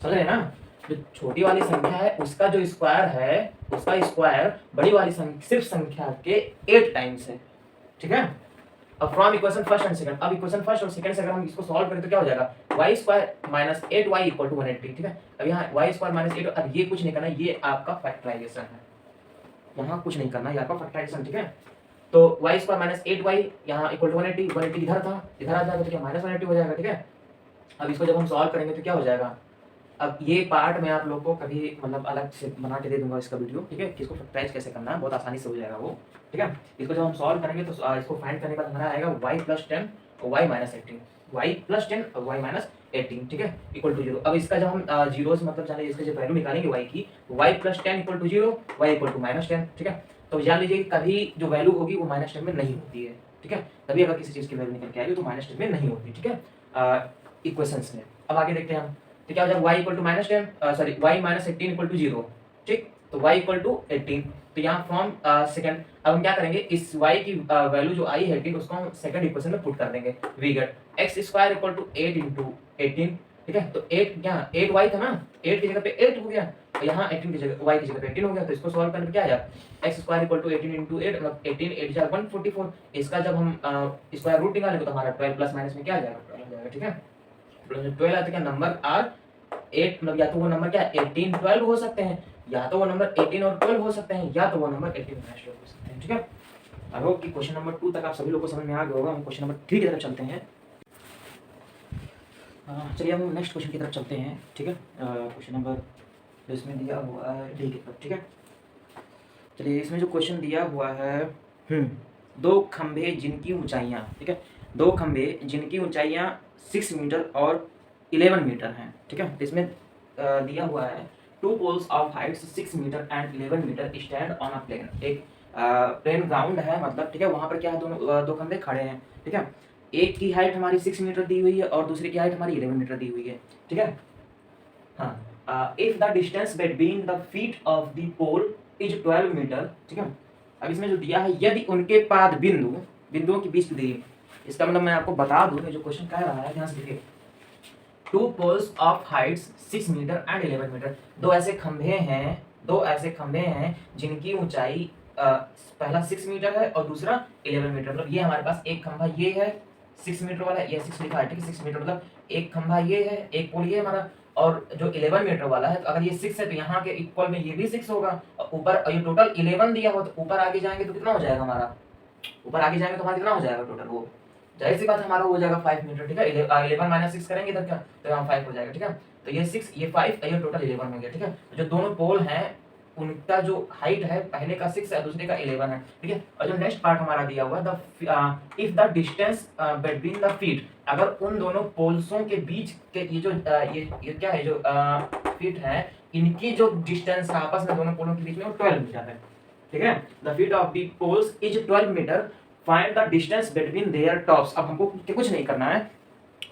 समझ रहे हैं ना। जो छोटी वाली संख्या है उसका जो स्क्वायर है, उसका स्क्वायर बड़ी वाली सिर्फ संख्या के 8 टाइम्स है, ठीक है। अब from equation first and second, अब इक्वेशन फर्स्ट और सेकंड से अगर हम इसको सॉल्व करें तो क्या हो जाएगा, y square minus 8y equal to 180, ठीक है। अब यहाँ y स्क्वायर माइनस 8, अब ये कुछ नहीं करना, ये आपका फैक्टराइजेशन है, यहाँ कुछ नहीं करना, ये आपका फैक्टराइजेशन, ठीक है। तो y स्क्वायर माइनस 8y यहाँ इक्वल टू 180, 180 इधर था, इधर आ जाएगा तो क्या माइनस 180 हो जाएगा, ठीक है। अब इसको जब हम सॉल्व करेंगे तो क्या हो जाएगा, अब ये पार्ट मैं आप लोग को कभी मतलब अलग से बना के दे दूंगा इसका वीडियो, ठीक है, कि इसको फैक्टराइज कैसे करना है, बहुत आसानी से हो जाएगा वो, ठीक है। इसको जब हम सॉल्व करेंगे तो इसको फाइंड करने का हमारा आएगा y प्लस 10 और y माइनस 18, y प्लस 10 और y माइनस 18, ठीक है, इक्वल टू 0। अब इसका जब हम जीरोस मतलब जाने इसका जो वैल्यू निकालेंगे y की, y plus 10 equal to 0, y equal to minus 10, ठीक है। तो जान लीजिए कभी जो वैल्यू होगी वो माइनस 10 में नहीं होती है, ठीक है। कभी अगर किसी चीज़ की वैल्यू निकल के आएगी तो माइनस 10 में नहीं होती, ठीक है, इक्वेशंस में। अब आगे देखते हैं हम, तो क्या हो जाएगा, y equal to minus 10 sorry y minus 18 equal to 0, ठीक। तो y इक्वल टू 18, तो यहाँ फ्रॉम सेकंड, अब हम क्या करेंगे, इस y की वैल्यू जो आई है 18 उसको हम सेकंड इक्वेशन में पुट कर देंगे, we get x square equal to 8 into 18, ठीक है। तो 8 क्या 8y था ना, 8 की जगह पे 8 हो गया, तो यहाँ 18 की जगह y की जगह पे 18 हो गया, तो इसको सॉल्व करने पे क्या आया, x square equal to 18 into 8 मतलब 18 8 जा 144, इसका जब हम स्क्वायर रूट निकालेंगे तो हमारा 12 प्लस माइनस में क्या आ जाएगा, 12 आ जाएगा, ठीक है। 12 आते क्या नंबर आर 8 मतलब या तो वो नंबर क्या 18 12 हो सकते हैं, या तो वो नंबर 18 और 12 हो सकते हैं, या तो वो नंबर 18 और 12 हो सकते हैं, ठीक है। आई होप कि क्वेश्चन नंबर 2 तक आप सभी लोगों को समझ में आ गया होगा। हम क्वेश्चन नंबर 3 की तरफ चलते हैं। चलिए हम नेक्स्ट क्वेश्चन की तरफ चलते हैं, ठीक है। क्वेश्चन नंबर इसमें दिया हुआ है डी की तरफ, ठीक है। चलिए इसमें जो क्वेश्चन दिया हुआ है, दो खंभे जिनकी ऊंचाइयाँ, ठीक है, दो खंभे जिनकी ऊंचाइयाँ 6 मीटर और 11 मीटर हैं, ठीक है। इसमें दिया हुआ है two poles of heights 6 metre and 11 metre stand on a plane, एक प्लेन ग्राउंड है मतलब, ठीक है। वहाँ पर क्या है, दोनों दो खंभे खड़े हैं, ठीक है। एक की हाइट हमारी 6 मीटर दी हुई है और दूसरी की हाइट हमारी 11 मीटर दी हुई है, ठीक है। हाँ, if the distance between the feet of the pole is 12 metre, ठीक है। अब इसमें जो दिया है, यदि उनके पाद बिंदुओं के बीच की दूरी, इसका मतलब मैं आपको बता दूं, जो क्वेश्चन कह रहा है ध्यान से देखिए, two poles of heights 6 metre and 11 metre, दो ऐसे खंभे हैं जिनकी ऊंचाई पहला 6 मीटर है और दूसरा 11 मीटर, मतलब ये हमारे पास एक खंभा ये है 6 मीटर वाला, ये 6 लिखा है, ठीक है, 6 मीटर मतलब एक खंभा ये है, एक पोल ये हमारा, और जो 11 मीटर वाला है, तो अगर ये 6 है तो यहाँ के इक्वल में ये भी 6 होगा, और ऊपर ये टोटल 11 दिया हो, तो ऊपर आगे जाएंगे तो कितना हो जाएगा हमारा, ऊपर आगे जाएंगे तो हमारा कितना हो जाएगा टोटल, वो जाहिर सी बात हमारा हो जाएगा 5 मीटर, ठीक है। 11 माइनस 6 करेंगे इधर क्या, तो यहाँ 5 हो जाएगा, ठीक है। तो ये 6 ये 5 ये टोटल 11 हो गया, ठीक है। जो दोनों पोल हैं उनका जो हाइट है, पहले का 6 है दूसरे का 11 है, ठीक है। और जो नेक्स्ट पार्ट हमारा दिया हुआ है, if the distance between the feet, अगर उन दोनों पोल्सों के बीच के ये जो ये क्या है, जो फीट है, इनकी जो डिस्टेंस है आपस में दोनों पोलों के बीच में वो 12 मीटर है, ठीक है। The feet of the poles is 12 metre, find the distance between their tops. अब हमको कुछ नहीं करना है,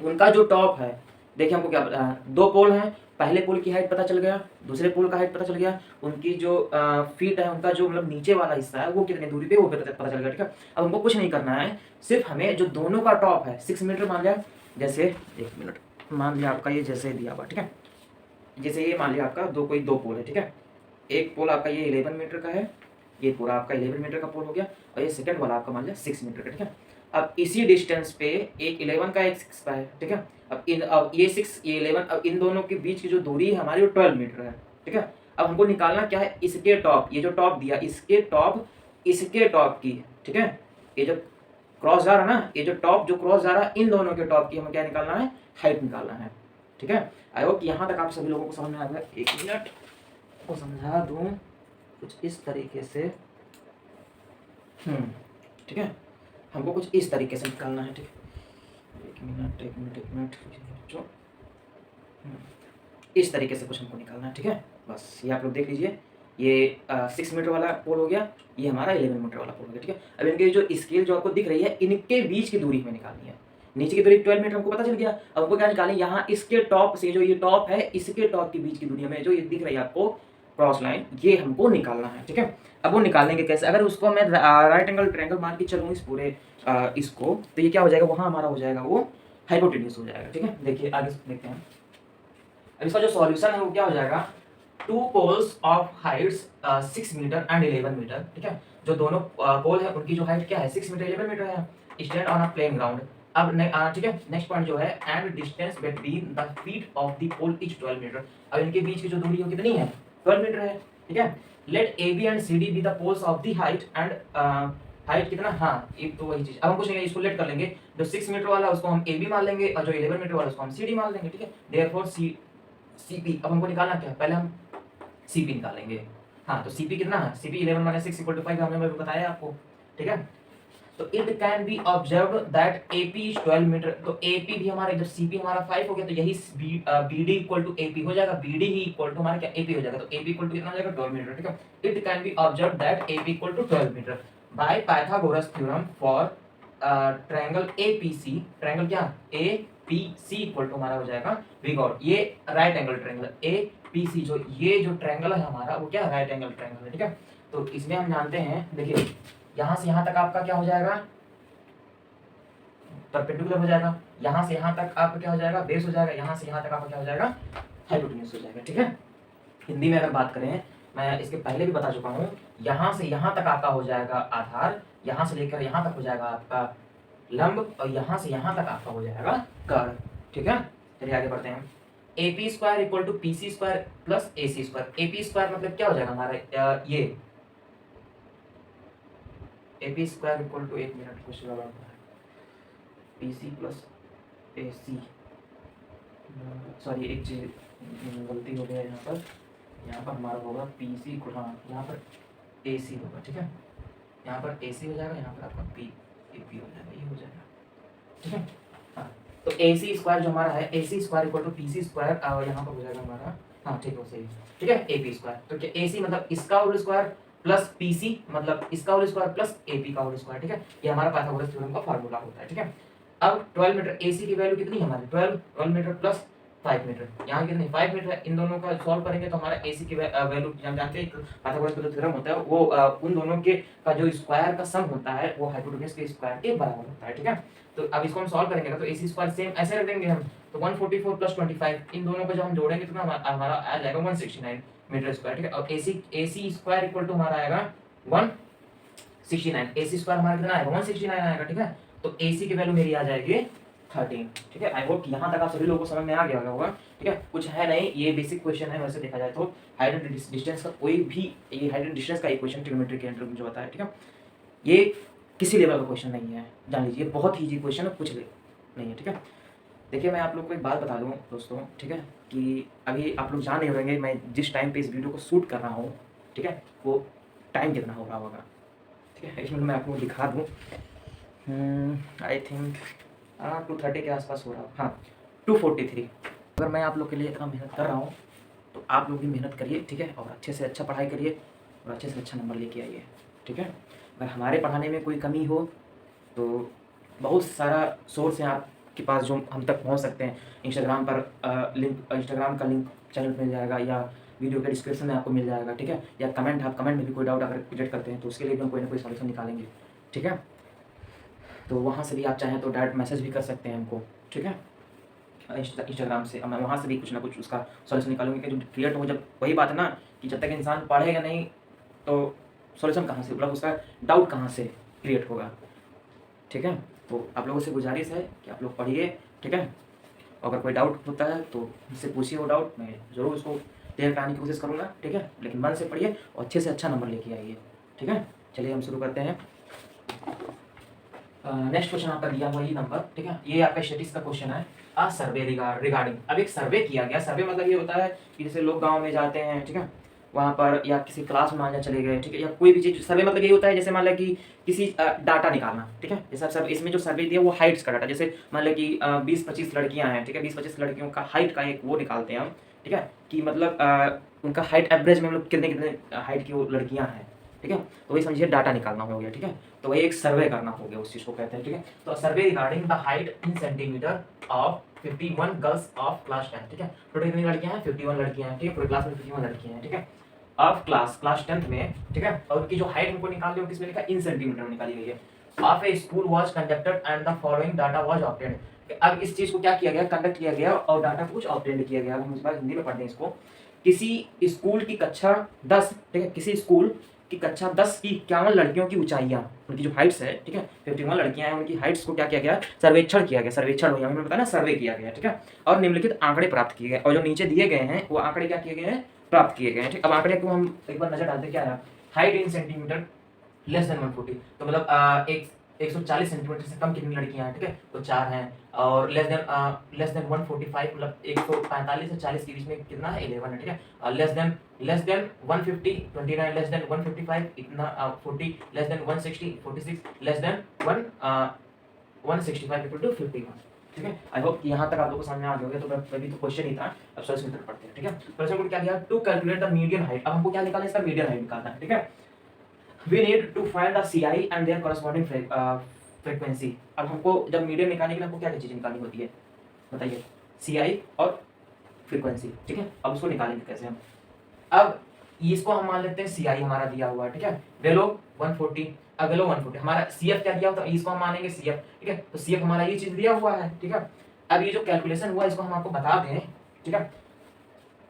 उनका जो टॉप है, देखिए हमको क्या पता है, दो पोल हैं, पहले पोल की हाइट पता चल गया, दूसरे पोल का हाइट पता चल गया, उनकी जो फीट है, उनका जो मतलब नीचे वाला हिस्सा है वो कितनी दूरी पे वो पता चल गया, ठीक है। अब हमको कुछ नहीं करना है, सिर्फ हमें जो दोनों का टॉप है 6 मीटर मान लिया, जैसे 1 मिनट मान लिया आपका ये जैसे दिया हुआ, ठीक है, जैसे ये मान लिया आपका दो पोल है, ठीक है। एक पोल आपका ये 11 मीटर का है, ये पूरा आपका 11 मीटर का पोल हो गया, और ये सेकंड वाला आपका मान लिया 6 मीटर का, ठीक है। अब इसी डिस्टेंस पे एक 11 का एक 6 का है, ठीक है। अब ये 6 ये 11, अब इन दोनों के बीच की जो दूरी है हमारी वो 12 मीटर है, ठीक है। अब हमको निकालना क्या है, इसके टॉप, ये जो टॉप दिया इसके टॉप की, ठीक है, ये जो क्रॉस जा रहा है ना, ये जो टॉप जो क्रॉस जा रहा है, इन दोनों के टॉप की हमें क्या निकालना है, हाइट निकालना है, ठीक है। आई होप यहाँ तक आप सभी लोगों को समझ में आ गया। 1 मिनट को समझा दूँ कुछ इस तरीके से, ठीक है, हमको कुछ इस तरीके से निकालना है, ठीक है। 1 मिनट जो इस तरीके से कुछ हमको निकालना है, ठीक है। बस ये आप लोग देख लीजिए, ये 6 मीटर वाला पोल हो गया, ये हमारा 11 मीटर वाला पोल हो गया, ठीक है। अब इनके जो स्केल जो आपको दिख रही है, इनके बीच की दूरी हमें निकालनी है, नीचे की दूरी 12 मीटर हमको पता चल गया। अब हमको क्या निकालनी है, यहाँ इसके टॉप से जो ये टॉप है, इसके टॉप के बीच की दूरी हमें जो ये दिख रही है आपको क्रॉस लाइन, ये हमको निकालना है, ठीक है। अब वो निकालने के कैसे, अगर उसको मैं राइट एंगल ट्रायंगल मान के चलूँ इस पूरे इसको, तो ये क्या हो जाएगा, वहाँ हमारा हो जाएगा वो हाइपोटेन्यूज हो जाएगा, ठीक है। देखिए आगे देखते हैं, अब इसका जो सॉल्यूशन है वो क्या हो जाएगा, two poles of heights 6 metre and 11 metre, ठीक है। जो दोनों पोल है उनकी जो हाइट क्या है, 6 मीटर 11 मीटर है, stand on a plane ground. अब ठीक है, नेक्स्ट पॉइंट जो है, and distance between the feet of the pole is 12 metre. अब इनके बीच की जो दूरी है कितनी है, 12 मीटर है, ठीक है। Let A B and C D be the poles of the height and height कितना, हाँ एक तो वही चीज। अब हम कुछ नहीं, इसको लेट कर लेंगे, जो 6 मीटर वाला उसको हम ए बी मान लेंगे और जो 11 मीटर वाला उसको हम सी डी मान लेंगे, ठीक है। देयरफॉर सी पी, अब हमको निकालना क्या है, पहले हम सी पी निकालेंगे। हाँ तो सी पी कितना है, C P 11 minus 6 equal to 5 हमने बताया आपको, ठीक है। तो it can be observe that A P is 12 metre. तो ए पी भी हमारा, जब सी पी हमारा 5 हो गया तो यही B D equal to A P हो जाएगा, बी डी ही इक्वल टू हमारा क्या, ए पी हो जाएगा। तो ए पी इक्वल टू कितना हो जाएगा, 12 मीटर, ठीक है। It can be observe that A P equal to 12 metre by Pythagoras theorem for triangle A P C. Triangle क्या, A P C equal to हमारा हो जाएगा, वी गॉट ये right angle triangle A P C, जो ये जो triangle है हमारा वो क्या, राइट एंगल ट्रायंगल है, ठीक है। तो इसमें हम जानते हैं, देखिए यहां से यहां तक आपका क्या हो जाएगा, परपेंडिकुलर हो जाएगा, यहां से यहां तक आपका क्या हो जाएगा, बेस हो जाएगा, यहां से यहां तक आपका क्या हो जाएगा, हाइपोटेन्यूज हो जाएगा, ठीक है। हिंदी में अगर बात करें, मैं इसके पहले भी बता चुका हूँ, यहाँ से यहाँ तक आपका हो जाएगा आधार, यहाँ से लेकर यहाँ तक हो जाएगा आपका लंब, और यहाँ से यहाँ तक आपका हो जाएगा कर्ण, ठीक है। चलिए आगे बढ़ते हैं। A P square equal to P C square plus A C square. A P square मतलब क्या हो जाएगा हमारा, ये A P square equal to, एक minute question, P C plus A C, sorry एक चीज गलती हो गया यहाँ पर हमारा होगा पी सी, हाँ यहाँ पर ए सी होगा, ठीक है। यहाँ पर ए सी हो जाएगा, यहाँ पर आपका पी ए पी हो जाएगा, ये हो जाएगा, ठीक है। हाँ तो ए सी स्क्वायर जो हमारा है, A C square equal to P C square, और यहाँ पर हो जाएगा हमारा, हाँ ठीक है सही, ठीक है, ए पी स्क्वायर। तो क्या ए सी मतलब इसका whole square plus P C मतलब इसका whole square plus A P का होल स्क्वायर, ठीक है। ये हमारा पाइथागोरस थ्योरम का फार्मूला होता है, ठीक है। अब 12 मीटर ए सी की वैल्यू कितनी है हमारी, 12 मीटर प्लस 5 मीटर, यहाँ कितनी 5 मीटर है, इन दोनों का सॉल्व करेंगे तो हमारा एसी की वैल्यू हम जानते हैं, पाइथागोरस का जो थ्योरम होता है वो उन दोनों के का जो स्क्वायर का सम होता है वो हाइपोटेन्यूज के स्क्वायर के बराबर होता है, ठीक है। तो अब इसको हम सॉल्व करेंगे तो एसी स्क्वायर सेम ऐसे रख देंगे हम, तो 144 प्लस 25 इन दोनों को जब हम जोड़ेंगे तो हमारा आ जाएगा 169 मीटर स्क्वायर, ठीक है। और एसी स्क्वायर इक्वल टू हमारा आएगा 169, एसी स्क्वायर हमारा कितना आएगा 169 आएगा, ठीक है। तो एसी की वैल्यू मेरी आ जाएगी 13, ठीक है। आई होप यहाँ तक आप सभी लोगों को समझ में आ गया होगा, ठीक है। कुछ है नहीं, ये बेसिक क्वेश्चन है, वैसे देखा जाए तो हाइट एंड डिस्टेंस का कोई भी, ये हाइट एंड डिस्टेंस का इक्वेशन ट्रिग्नोमेट्री के अंडर में जो होता है, ठीक है। ये किसी लेवल का क्वेश्चन नहीं है, जान लीजिए, बहुत ही इजी क्वेश्चन है, कुछ नहीं है, ठीक है। देखिए मैं आप लोग को एक बात बता दूँ दोस्तों, ठीक है, कि अभी आप लोग जान नहीं होंगे मैं जिस टाइम पे इस वीडियो को शूट कर रहा हूँ, ठीक है, वो टाइम कितना हो रहा होगा, ठीक है। इसमें मैं आपको दिखा दूँ, आई थिंक 2:30 के आसपास हो रहा है, हाँ 2:43। अगर मैं आप लोग के लिए इतना मेहनत कर रहा हूँ तो आप लोग भी मेहनत करिए, ठीक है, और अच्छे से अच्छा पढ़ाई करिए और अच्छे से अच्छा नंबर लेके आइए, ठीक है। अगर हमारे पढ़ाने में कोई कमी हो तो बहुत सारा सोर्स है आपके पास जो हम तक पहुँच सकते हैं। इंस्टाग्राम पर लिंक, इंस्टाग्राम का लिंक चैनल मिल जाएगा, या वीडियो के डिस्क्रिप्शन में आपको मिल जाएगा, ठीक है। या कमेंट, आप कमेंट में भी कोई डाउट अगर क्रिएट करते हैं तो उसके लिए भी हम कोई ना कोई सॉल्यूशन निकालेंगे, ठीक है। तो वहाँ से भी आप चाहें तो डायरेक्ट मैसेज भी कर सकते हैं हमको, ठीक है, इंस्टाग्राम से। मैं वहाँ से भी कुछ ना कुछ उसका सॉल्यूशन निकालूंगी कि जो क्रिएट हो। जब वही बात है ना कि जब तक इंसान पढ़ेगा नहीं तो सॉल्यूशन कहाँ से, मतलब उसका डाउट कहाँ से क्रिएट होगा, ठीक है। तो आप लोगों से गुजारिश है कि आप लोग पढ़िए, ठीक है। अगर कोई डाउट होता है तो मुझसे पूछिए, वो डाउट मैं ज़रूर उसको क्लियर कराने की कोशिश करूँगा, ठीक है। लेकिन मन से पढ़िए और अच्छे से अच्छा नंबर लेके आइए, ठीक है। चलिए हम शुरू करते हैं। नेक्स्ट क्वेश्चन आपका दिया हुआ ये नंबर, ठीक है। ये आपका स्टैटिस्टिक्स का क्वेश्चन है, आ सर्वे रिगार्डिंग। अब एक सर्वे किया गया, सर्वे मतलब ये होता है कि जैसे लोग गांव में जाते हैं, ठीक है, वहाँ पर या किसी क्लास में मान लिया चले गए, ठीक है, या कोई भी चीज़। सर्वे मतलब ये होता है जैसे मान लिया कि किसी डाटा निकालना, ठीक है। जैसे सब इसमें जो सर्वे दिया वो हाइट्स का डाटा, जैसे मान लिया कि 20-25 लड़कियाँ हैं, ठीक है, 20-25 लड़कियों का हाइट का एक वो निकालते हैं हम, ठीक है, कि मतलब उनका हाइट एवरेज में मतलब कितने कितने हाइट की वो लड़कियाँ हैं, ठीक है। तो वही समझिए डाटा निकालना हो गया, ठीक है। तो वही एक सर्वे करना हो गया, उस चीज़ को कहते हैं, ठीक है। तो survey regarding the height in centimetre of 51 girls of class 10, ठीक है। टोटल कितनी लड़कियां हैं, 51 लड़कियां हैं, ठीक है, पूरे क्लास में 51 लड़कियां हैं, ठीक है, ऑफ क्लास 10th में, ठीक है। और उनकी जो हाइट हमको निकालनी है किसमें लिखा, इन सेंटीमीटर में निकाली गई है। Of A school was conducted and the following data was obtained. अब इस चीज़ को क्या किया गया, कंडक्ट किया गया और डाटा को कुछ ऑब्टेंड किया गया। अब हम इस बार हिंदी में पढ़ते हैं इसको। किसी स्कूल की कक्षा 10, ठीक है, किसी स्कूल की कक्षा 10 की 51 लड़कियों की ऊंचाइयाँ, उनकी जो हाइट्स है, ठीक है, 51 लड़कियां हैं, उनकी हाइट्स को क्या किया गया, सर्वेक्षण किया गया। सर्वेक्षण हो गया, हमने बताया ना, सर्वे किया गया, ठीक है, और निम्नलिखित आंकड़े प्राप्त किए गए। और जो नीचे दिए गए हैं वो आंकड़े क्या किए गए हैं, प्राप्त किए गए हैं। ठीक, अब आंकड़े को हम एक बार नजर डालते हैं। क्या है, height in centimetre less than 140, तो मतलब 140 सेंटीमीटर से कम कितनी लड़कियां हैं, ठीक है, तो 4 हैं। और लेस देन 145, मतलब 145 से 40 के बीच में कितना है, 11 है, ठीक है। लेस देन 150 29, लेस देन 155 इतना 40, less than 160 46, less than 165 equal to 51, ठीक है। आई होप कि यहाँ तक आप लोगों को समझ में आ गया होगा। तो अभी तो क्वेश्चन ही था, अब सर इसमें पढ़ते हैं, ठीक है। प्रश्न को क्या दिया, to calculate the median height. अब हमको क्या निकालना है, इसका मीडियन हाइट निकालना है, ठीक है। We need to find the CI and their corresponding frequency। अब हमको जब मीडियन निकालने के लिए हमको क्या क्या चीज़ निकालनी होती है, बताइए, CI और फ्रीक्वेंसी, ठीक है। अब उसको निकालेंगे कैसे हम, अब इसको हम मान लेते हैं CI हमारा दिया हुआ है, ठीक है, वैल्यू 140। अब वैल्यू 140 हमारा CF क्या दिया होता है, इसको हम मानेंगे CF, ठीक है। तो CF हमारा ये चीज़ दिया हुआ है, ठीक है। अब ये जो कैलकुलेशन हुआ इसको हम आपको बता दें, ठीक है।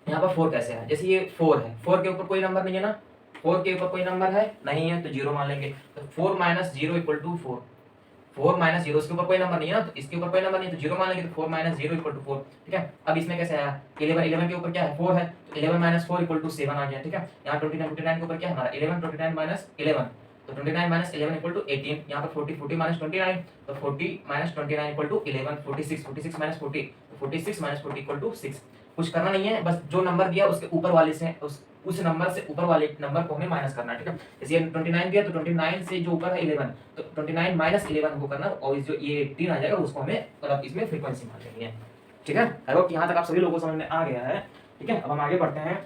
यहाँ पर 4 कैसे है, जैसे ये 4 है, 4 के ऊपर कोई नंबर नहीं है ना, 4 के ऊपर कोई नंबर है नहीं है, तो 0 मान लेंगे। तो 4 माइनस 0 इक्वल टू 4, 4 माइनस 0, इसके ऊपर कोई नंबर नहीं है ना, तो इसके ऊपर कोई नंबर नहीं, तो 0 मान लेंगे। तो 4 माइनस 0 इक्वल टू 4, ठीक है। अब इसमें कैसे आया, 11 के ऊपर क्या है, 4 है, तो 11 माइनस 4 इक्वल टू 7 आ गया, ठीक है। यहाँ 29 के ऊपर क्या है हमारा, 11 29 माइनस 11, तो 29 माइनस 11 इक्वल टू 18। यहाँ पर 40 माइनस 29, तो 40 माइनस 29 इक्वल टू 11, 46 माइनस 40, तो 46 माइनस 40 इक्वल टू 6। कुछ करना नहीं है, बस जो नंबर दिया उसके ऊपर वाले से उस नंबर से ऊपर वाले नंबर को हमें माइनस करना है, ठीक है। जैसे 29 दिया, तो 29 से जो ऊपर है 11, तो 29 माइनस 11 हमको करना, और जो ये 18 आ जाएगा उसको हमें मतलब इसमें फ्रीक्वेंसी मान लेनी है, ठीक है। आई होप यहाँ तक आप सभी लोगों को समझ में आ गया है, ठीक है। अब हम आगे बढ़ते हैं।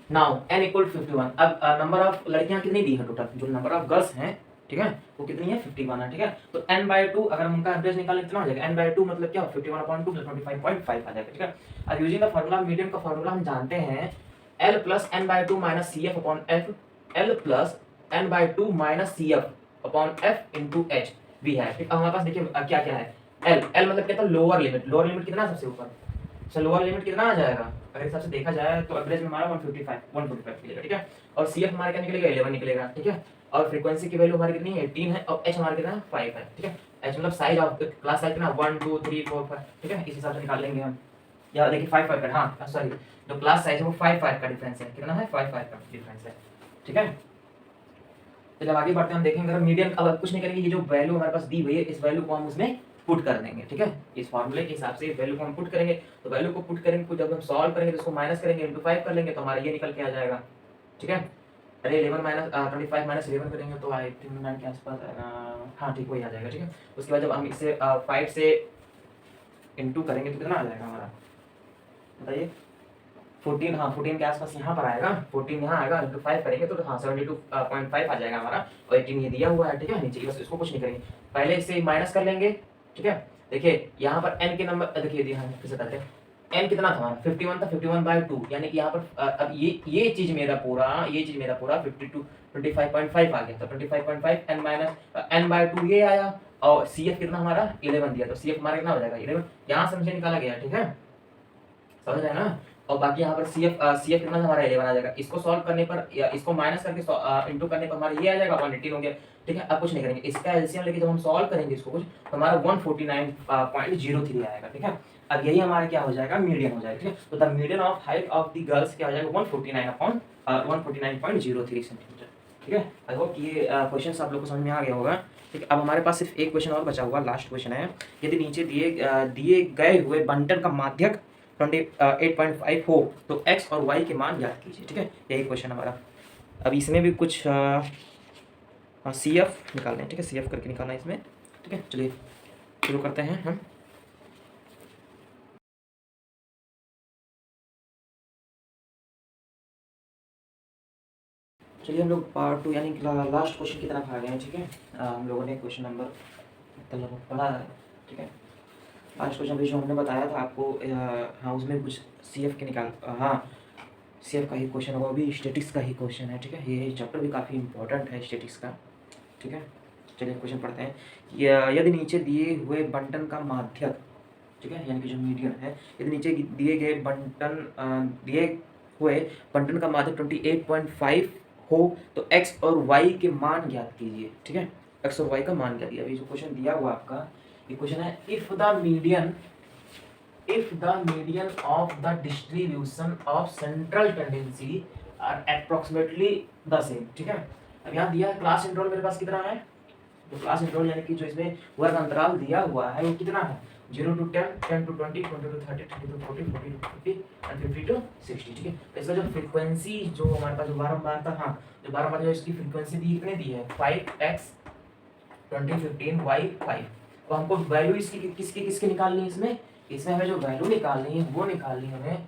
Now n equal 51। अब नंबर ऑफ लड़कियां कितनी दी है टोटल, जो नंबर ऑफ गर्ल्स हैं, ठीक है, वो कितनी है, 51 है, ठीक है। तो n/2 अगर हम उनका एवरेज निकालें कितना हो जाएगा, n/2 मतलब क्या, 51/2 + 25.5 आ जाएगा, ठीक है। अब यूजिंग द फार्मूला, मीडियम का फार्मूला हम जानते हैं, L + n/2 - CF/F, L + n/2 - CF/F × H भी है, ठीक। अब हमारे पास देखिए क्या क्या है, L मतलब क्या था, लोअर लिमिट, लोअर लिमिट कितना सबसे ऊपर, सो लोअर लिमिट कितना आ जाएगा, अगर हिसाब से देखा जाए तो एवरेज में हमारा 145 निकलेगा, ठीक है। और CF हमारा क्या निकलेगा, 11 निकलेगा, ठीक है। और फ्रीक्वेंसी की वैल्यू हमारी कितनी है, 18 है, और H हमारा कितना है, 5 है, ठीक है। H मतलब साइज ऑफ क्लास साइज कितना, 1 2 3 4 5, ठीक है, इस हिसाब से निकाल लेंगे हम। या देखिए 5 5 का, हाँ सॉरी, जो क्लास साइज है वो 5 5 का डिफरेंस है, कितना है, 5 5 का डिफरेंस है, ठीक है। तो जब आगे बढ़ते हैं हम देखेंगे, अगर मीडियम, अब कुछ नहीं करेंगे, ये जो वैल्यू हमारे पास दी हुई है इस वैल्यू को हम उसमें पुट कर देंगे, ठीक है। इस फार्मूले के हिसाब से वैल्यू को हम पुट करेंगे, तो वैल्यू को पुट करेंगे, तो जब हम सॉल्व करेंगे तो उसको माइनस करेंगे, इंटू 5 कर लेंगे, तो हमारा ये निकल के आ जाएगा, ठीक है। अरे 11 माइनस 25 माइनस 11 करेंगे तो आई थिंक 9 के आसपास आएगा, हाँ ठीक वही आ जाएगा, ठीक है। उसके बाद जब हम इसे 5 से इंटू करेंगे तो कितना आ जाएगा हमारा, बताइए, 14, हाँ 14 के आसपास यहाँ पर आएगा, 14 यहाँ आएगा, इंटू 5 करेंगे तो हाँ 72.5 आ जाएगा हमारा, और 18 ये दिया हुआ है, ठीक है, नीचे बस इसको कुछ नहीं करेंगे, पहले इसे माइनस कर लेंगे, ठीक है। देखिए यहाँ पर n के नंबर, देखिए दिया है, फिर से करते हैं, n कितना था हमारा, 51 था, 51/2, यानी कि यहाँ पर अब ये चीज मेरा पूरा 52 25.5 आ गया, तो 25.5 n/2 ये आया, और CF कितना हमारा 11 दिया, तो CF हमारा कितना हो जाएगा 11, यहाँ से मुझे निकाला गया, ठीक है, समझ आया ना। और बाकी यहाँ पर CF कितना हमारा 11 आ जाएगा, इसको सॉल्व करने पर या इसको माइनस करके इंटू करने पर हमारा ये आ जाएगा 118 हो गया, ठीक है। अब कुछ नहीं करेंगे, इसका एलसीएम लेके जब हम सॉल्व करेंगे इसको कुछ, तो हमारा 149.03 आएगा, ठीक है। अब यही हमारा क्या हो जाएगा, मीडियन हो जाएगा, ठीक है। तो the median of height of the girls क्या हो जाएगा, 149.03 सेंटीमीटर, ठीक है। आई होप ये क्वेश्चन आप लोग को समझ में आ गया होगा, ठीक है। अब हमारे पास सिर्फ एक क्वेश्चन और बचा हुआ, लास्ट क्वेश्चन है, यदि नीचे दिए गए हुए बंटन का माध्यक 28.5 हो तो x और y के मान ज्ञात कीजिए, ठीक है, यही क्वेश्चन हमारा। अब इसमें भी कुछ CF निकालना है, ठीक है, CF करके निकालना है इसमें, ठीक है। चलिए शुरू करते हैं हम। चलिए हम लोग पार्ट 2 यानी लास्ट क्वेश्चन की तरफ आ गए हैं, ठीक है। हम लोगों ने क्वेश्चन नंबर मतलब पढ़ा है, ठीक है। लास्ट क्वेश्चन भी जो हमने बताया था आपको, हाँ उसमें कुछ CF के हाँ CF का ही क्वेश्चन होगा, वो भी स्टैटिक्स का ही क्वेश्चन है, ठीक है। ये चैप्टर भी काफ़ी इंपॉर्टेंट है स्टैटिक्स का, ठीक है। चलिए क्वेश्चन पढ़ते हैं। यदि नीचे दिए हुए बंटन का माध्यक, ठीक है, यानी कि जो मीडियन है, यदि नीचे दिए गए दिए हुए बंटन का माध्यक 28.5 हो तो x और y के मान ज्ञात कीजिए, ठीक है, x और y का मान ज्ञात कीजिए। अभी जो क्वेश्चन दिया हुआ आपका, ये क्वेश्चन है if the median of the distribution of central tendency are approximately the same, ठीक है। अब यहाँ दिया है क्लास इंटरवल मेरे पास कितना है, तो क्लास इंटरवल यानी कि जो इसमें वर्ग अंतराल दिया हुआ है वो कितना है, 0 to 10, 10 to 20, 20 to 30, 30 to 40, 40 to 50 and 50 to 60, ठीक है। तो इसका जो फ्रीक्वेंसी जो हमारे पास जो बारंबारता, हाँ जो बारंबार जो इसकी फ्रीक्वेंसी दी कितने दी है 5x 20 15 y 5। तो हमको वैल्यू इसकी किसकी किसकी निकालनी है, इसमें हमें जो वैल्यू निकालनी है वो निकालनी है हमें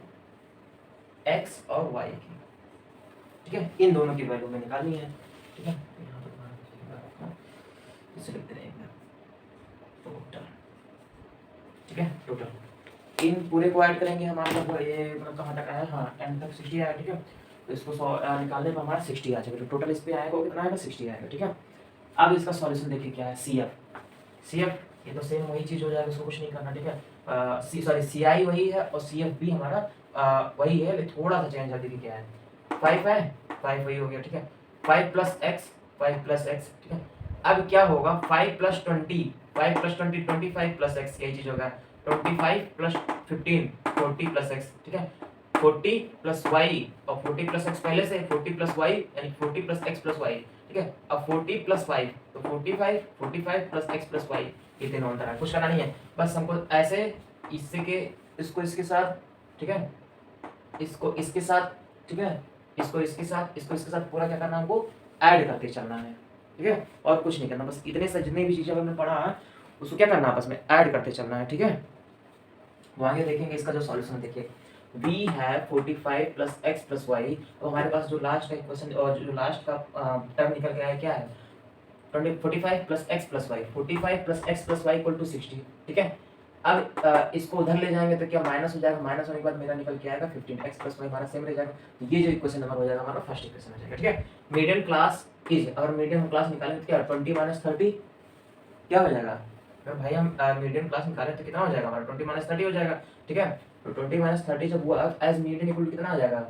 x और y की, ठीक है, इन दोनों की वैल्यू में निकालनी है, ठीक है। यहाँ पर इसे लिखते रहेंगे टोटल, ठीक है, टोटल इन पूरे को ऐड करेंगे हमारे लगभग ये मतलब कहाँ तक आया, हाँ एंड तक 60 आया, ठीक है। तो इसको निकालने पर हमारा 60 आ जाएगा, तो टोटल इस पे आएगा कितना आएगा 60 आएगा, ठीक है। अब इसका सॉल्यूशन देखिए क्या है, CF ये तो सेम वही चीज हो जाएगा, उसको कुछ नहीं करना, ठीक है। CI वही है और CF भी हमारा वही है, लेकिन थोड़ा सा चेंज है, देखिए क्या है 5 है, 5 वही हो गया, ठीक है। 5 + x 5 + x, ठीक है। अब क्या होगा 5 + 20 5 + 20 25 + x, यही चीज होगा 25 + 15 40 + x, ठीक है। 40 + y और 40 + x पहले से 40 + y यानी 40 + x + y, ठीक है। अब 40 + 5 तो 45 45 + x + y, ये तीनों अंतर है, कुछ करना नहीं है, बस हमको ऐसे इससे के इसको इसके साथ, ठीक है, इसको इसके साथ, ठीक है, इसको इसके साथ, इसको इसके साथ पूरा क्या करना है हमको ऐड करते चलना है, ठीक है, और कुछ नहीं करना, बस इतने से जितने भी चीजें हमने पढ़ा है उसको क्या करना है आपस में ऐड करते चलना है, ठीक है। वो आगे देखेंगे इसका जो सॉल्यूशन देखिए, v है 45 + x + y, तो हमारे पास जो लास्ट का क्वेश्चन और जो लास्ट का टर्म निकल के आया क्या है 45 + x + y, 45 + x + y = 60, ठीक है। अब इसको उधर ले जाएंगे तो क्या माइनस हो जाएगा, माइनस होने के बाद मेरा निकल के आएगा 15 x + y हमारा सेम रह जाएगा, तो ये जो इक्वेशन नंबर हो जाएगा हमारा फर्स्ट इक्वेशन हो जाएगा, ठीक है। मीडियन क्लास इज, अगर मीडियन क्लास निकालेंगे तो क्या 20 - 30 क्या हो जाएगा, तो भाई हम मीडियन क्लास निकालें तो कितना हो जाएगा हमारा 20 - 30 हो जाएगा, ठीक है। तो 20 - 30 जब हुआ एज मीडियन इक्वल कितना आ जाएगा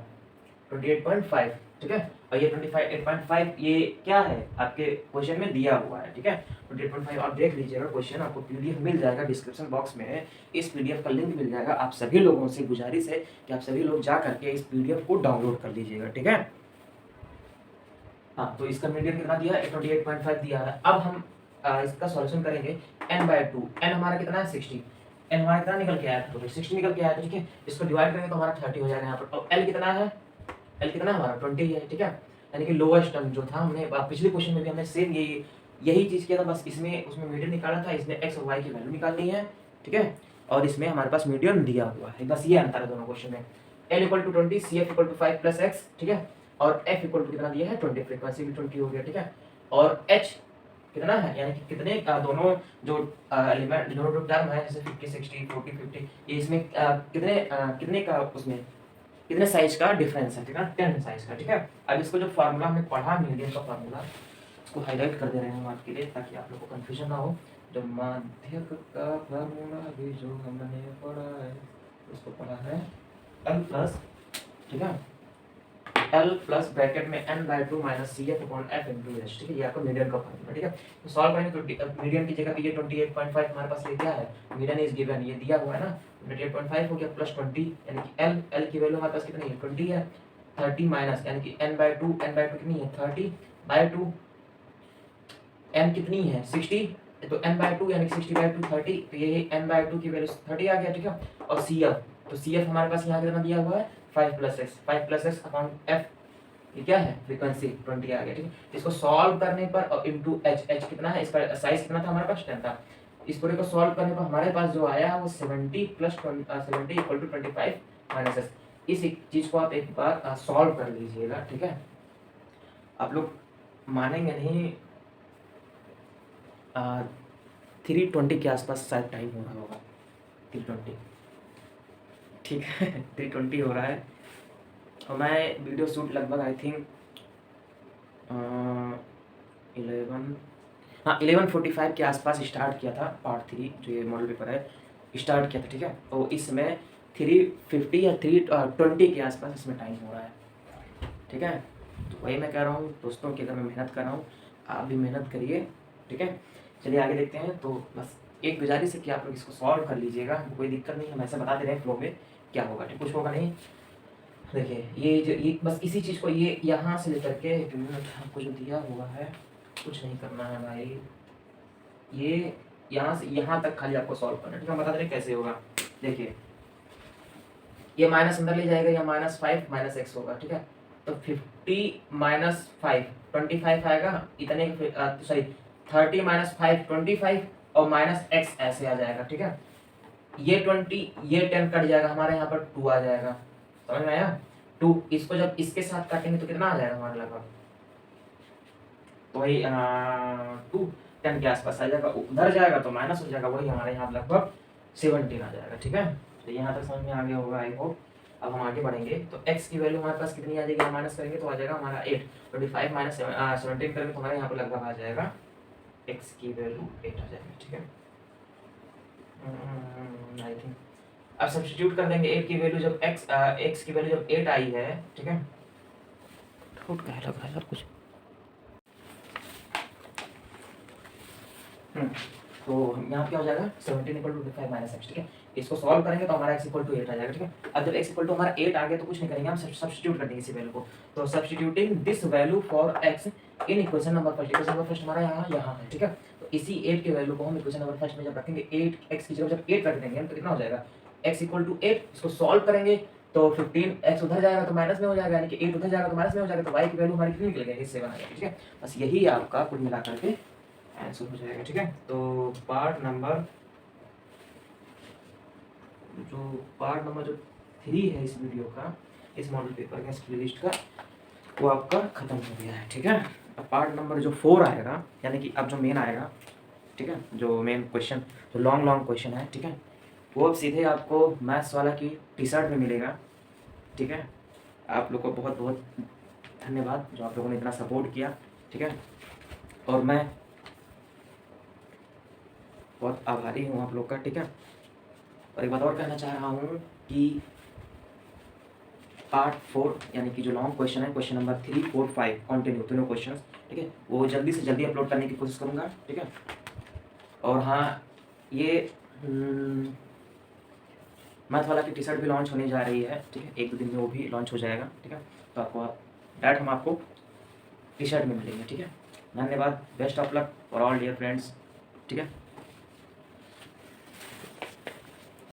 28.5, ठीक है। और ये 28.5 ये क्या है आपके क्वेश्चन में दिया हुआ है, ठीक है। 28.5 आप देख लीजिएगा क्वेश्चन, आपको पीडीएफ मिल जाएगा डिस्क्रिप्शन बॉक्स में, इस पीडीएफ का लिंक मिल जाएगा। आप सभी लोगों से गुजारिश है कि आप सभी लोग जा करके इस पीडीएफ को डाउनलोड कर लीजिएगा, ठीक है। हाँ, तो इसका मीडियन कितना दिया है 28.5 दिया है। अब हम इसका सॉल्यूशन करेंगे n/2, n हमारा कितना है 60, n हमारा कितना निकल के आया था, तो 60 निकल के आया था, ठीक है। इसको डिवाइड करेंगे तो हमारा 30 हो जाएगा यहाँ पर, और l कितना है, l कितना है हमारा 20 है, ठीक है। यानी कि लोएस्ट टर्म जो था हमने पिछले क्वेश्चन में भी हमने सेम यही चीज किया था, बस इसमें उसमें मीडियन निकाला था, इसमें x और y की वैल्यू निकालनी है, ठीक है। और इसमें हमारे पास मीडियन दिया हुआ है, बस ये अंतर है दोनों क्वेश्चन में। l = 20, CF = 5 + x, ठीक है। और f = कितना दिया है 20, फ्रीक्वेंसी भी 20 हो गया, ठीक है। और h कितना है, यानी कि कितने दोनों जो एलिमेंट दोनों जो टर्म है जैसे 50 60 40 50, ये इसमें कितने का उसमें कितने साइज का डिफरेंस है, ठीक है 10 साइज का, ठीक है। अब इसको जो फार्मूला हमने पढ़ा मीडियन का फार्मूला, इसको हाईलाइट कर दे रहे हैं हम आपके लिए ताकि आप लोग को कंफ्यूजन ना हो। जो माध्यक का फार्मूला भी जो हमने पढ़ा है उसको पढ़ा है l+, ठीक है, l प्लस ब्रैकेट में n/2 - CF/F × h, ठीक है। ये आपका मीडियन का फार्मूला, ठीक है। तो सॉल्व करेंगे तो मीडियन की जगह पे ये 28.5 हमारे पास ये क्या है, मीडियन इज गिवन, ये दिया हुआ है ना, 28.5 हो गया प्लस 20 यानी कि l की वैल्यू हमारे पास कितनी है 20 है, 30 माइनस यानी कि n/2 कितनी है 30/2, n कितनी है 60, तो n/2 यानी कि 60/2 30, तो ये n/2 की वैल्यू 30 आ गया, ठीक है। और CF, तो CF हमारे पास यहाँ कितना दिया हुआ है 5 + x अपॉन f, ये क्या है फ्रीक्वेंसी 20 आ गया, ठीक है। इसको सॉल्व करने पर और इनटू h कितना है, इसका साइज कितना था हमारे पास 10 था, इस पूरे को सॉल्व करने पर हमारे पास जो आया है वो 70 + 70 = 25 - s। इस चीज को आप एक बार सॉल्व कर लीजिएगा, ठीक है। आप लोग मानेंगे नहीं, 320 के आसपास शायद टाइम हो रहा होगा, 320, ठीक है 320 हो रहा है। और मैं वीडियो शूट लगभग आई थिंक 11 हाँ 11:45 के आसपास स्टार्ट किया था पार्ट 3 जो ये मॉडल पेपर है, स्टार्ट किया था, ठीक है। तो इसमें 3:50 या 3:20 के आसपास इसमें टाइम हो रहा है, ठीक है। तो वही मैं कह रहा हूँ दोस्तों कि अगर मैं मेहनत कर रहा हूँ, आप भी मेहनत करिए, ठीक है। चलिए आगे देखते हैं। तो बस एक गुजारिश है कि आप लोग इसको सॉल्व कर लीजिएगा, कोई दिक्कत नहीं, हम ऐसे बता दे रहे हैं फ्लो में क्या होगा, ठीक, कुछ होगा नहीं। देखिए ये बस इसी चीज़ को ये यहाँ से लेकर के एक मिनट आपको जो दिया हुआ है, कुछ नहीं करना है भाई, ये यहाँ से यहाँ तक खाली आपको सॉल्व करना है, ठीक है। बता दे रहे कैसे होगा। देखिए ये माइनस अंदर ले जाएगा, या -5 -x होगा, ठीक है। तो 50 -5 25 आएगा, इतने सॉरी 30 -5 25 और -x ऐसे आ जाएगा, ठीक है। ये 20 ये 10 कट जाएगा, हमारे यहाँ पर 2 आ जाएगा, समझ में आया। 2 इसको जब इसके साथ काटेंगे तो कितना आ जाएगा हमारा लगभग, तो वही 2 10 के आसपास आ जाएगा, उधर जाएगा तो माइनस हो जाएगा, वही हमारे यहाँ लगभग 17 आ जाएगा, ठीक है। तो यहाँ तक समझ में आ गया होगा आई होप। अब हम आगे बढ़ेंगे तो x की वैल्यू हमारे पास कितनी आ जाएगी, हम माइनस करेंगे तो आ जाएगा हमारा 8, 25 माइनस 17 करेंगे तो हमारे यहाँ पर लगभग आ जाएगा x की वैल्यू 8 आ जाएगी, ठीक है। आई थिंक अब सब्स्टिट्यूट कर देंगे 8 की वैल्यू जब x की वैल्यू जब 8 आई है, ठीक है। डाउट क्या लग रहा है यार कुछ। तो यहाँ क्या हो जाएगा 17 = 25 - x, ठीक है। इसको सॉल्व करेंगे तो हमारा x = 8 आ जाएगा, ठीक है। अब जब x = हमारा 8 आ गया तो कुछ नहीं करेंगे, हम सब्स्टिट्यूट कर देंगे इसी वैल्यू को। तो substituting this value for x in equation number first, equation number first हमारा यहाँ है, ठीक है। तो इसी 8 के वैल्यू को हम इक्वेशन नंबर फर्स्ट में जब रखेंगे, 8 x की जगह जब 8 रख देंगे तो कितना हो जाएगा, x = 8। इसको सॉल्व करेंगे तो 15 x उधर जाएगा तो माइनस में हो जाएगा, यानी कि 8 उधर जाएगा तो माइनस में हो जाएगा, तो y की वैल्यू हमारी कितनी निकलेगी, 7 आ जाएगी, ठीक है। बस यही आपका कुल मिलाकर के आंसर हो जाएगा, ठीक है। तो पार्ट नंबर जो 3 है इस वीडियो का, इस मॉडल पेपर का, इस प्लेलिस्ट का, वो आपका खत्म हो गया है, ठीक है। अब पार्ट नंबर जो 4 आएगा, यानी कि अब जो मेन आएगा, ठीक है, जो मेन क्वेश्चन, जो लॉन्ग क्वेश्चन है, ठीक है, वो अब सीधे आपको मैथ्स वाला की टी-शर्ट में मिलेगा, ठीक है। आप लोग को बहुत बहुत धन्यवाद जो आप लोगों ने इतना सपोर्ट किया, ठीक है। और मैं बहुत आभारी हूँ आप लोग का, ठीक है। और एक बात और कहना चाह रहा हूँ कि पार्ट 4 यानी कि जो लॉन्ग क्वेश्चन है, क्वेश्चन नंबर 3 4 5 कंटिन्यू तीनों क्वेश्चन, ठीक है, वो जल्दी से जल्दी अपलोड करने की कोशिश करूँगा, ठीक है। और हाँ, ये मैथ वाला की टी-शर्ट भी लॉन्च होने जा रही है, ठीक है, 1-2 दिन में वो भी लॉन्च हो जाएगा, ठीक है। तो डायरेक्ट हम आपको टी-शर्ट में मिलेंगे, ठीक है। धन्यवाद, best of luck for all dear friends, ठीक है।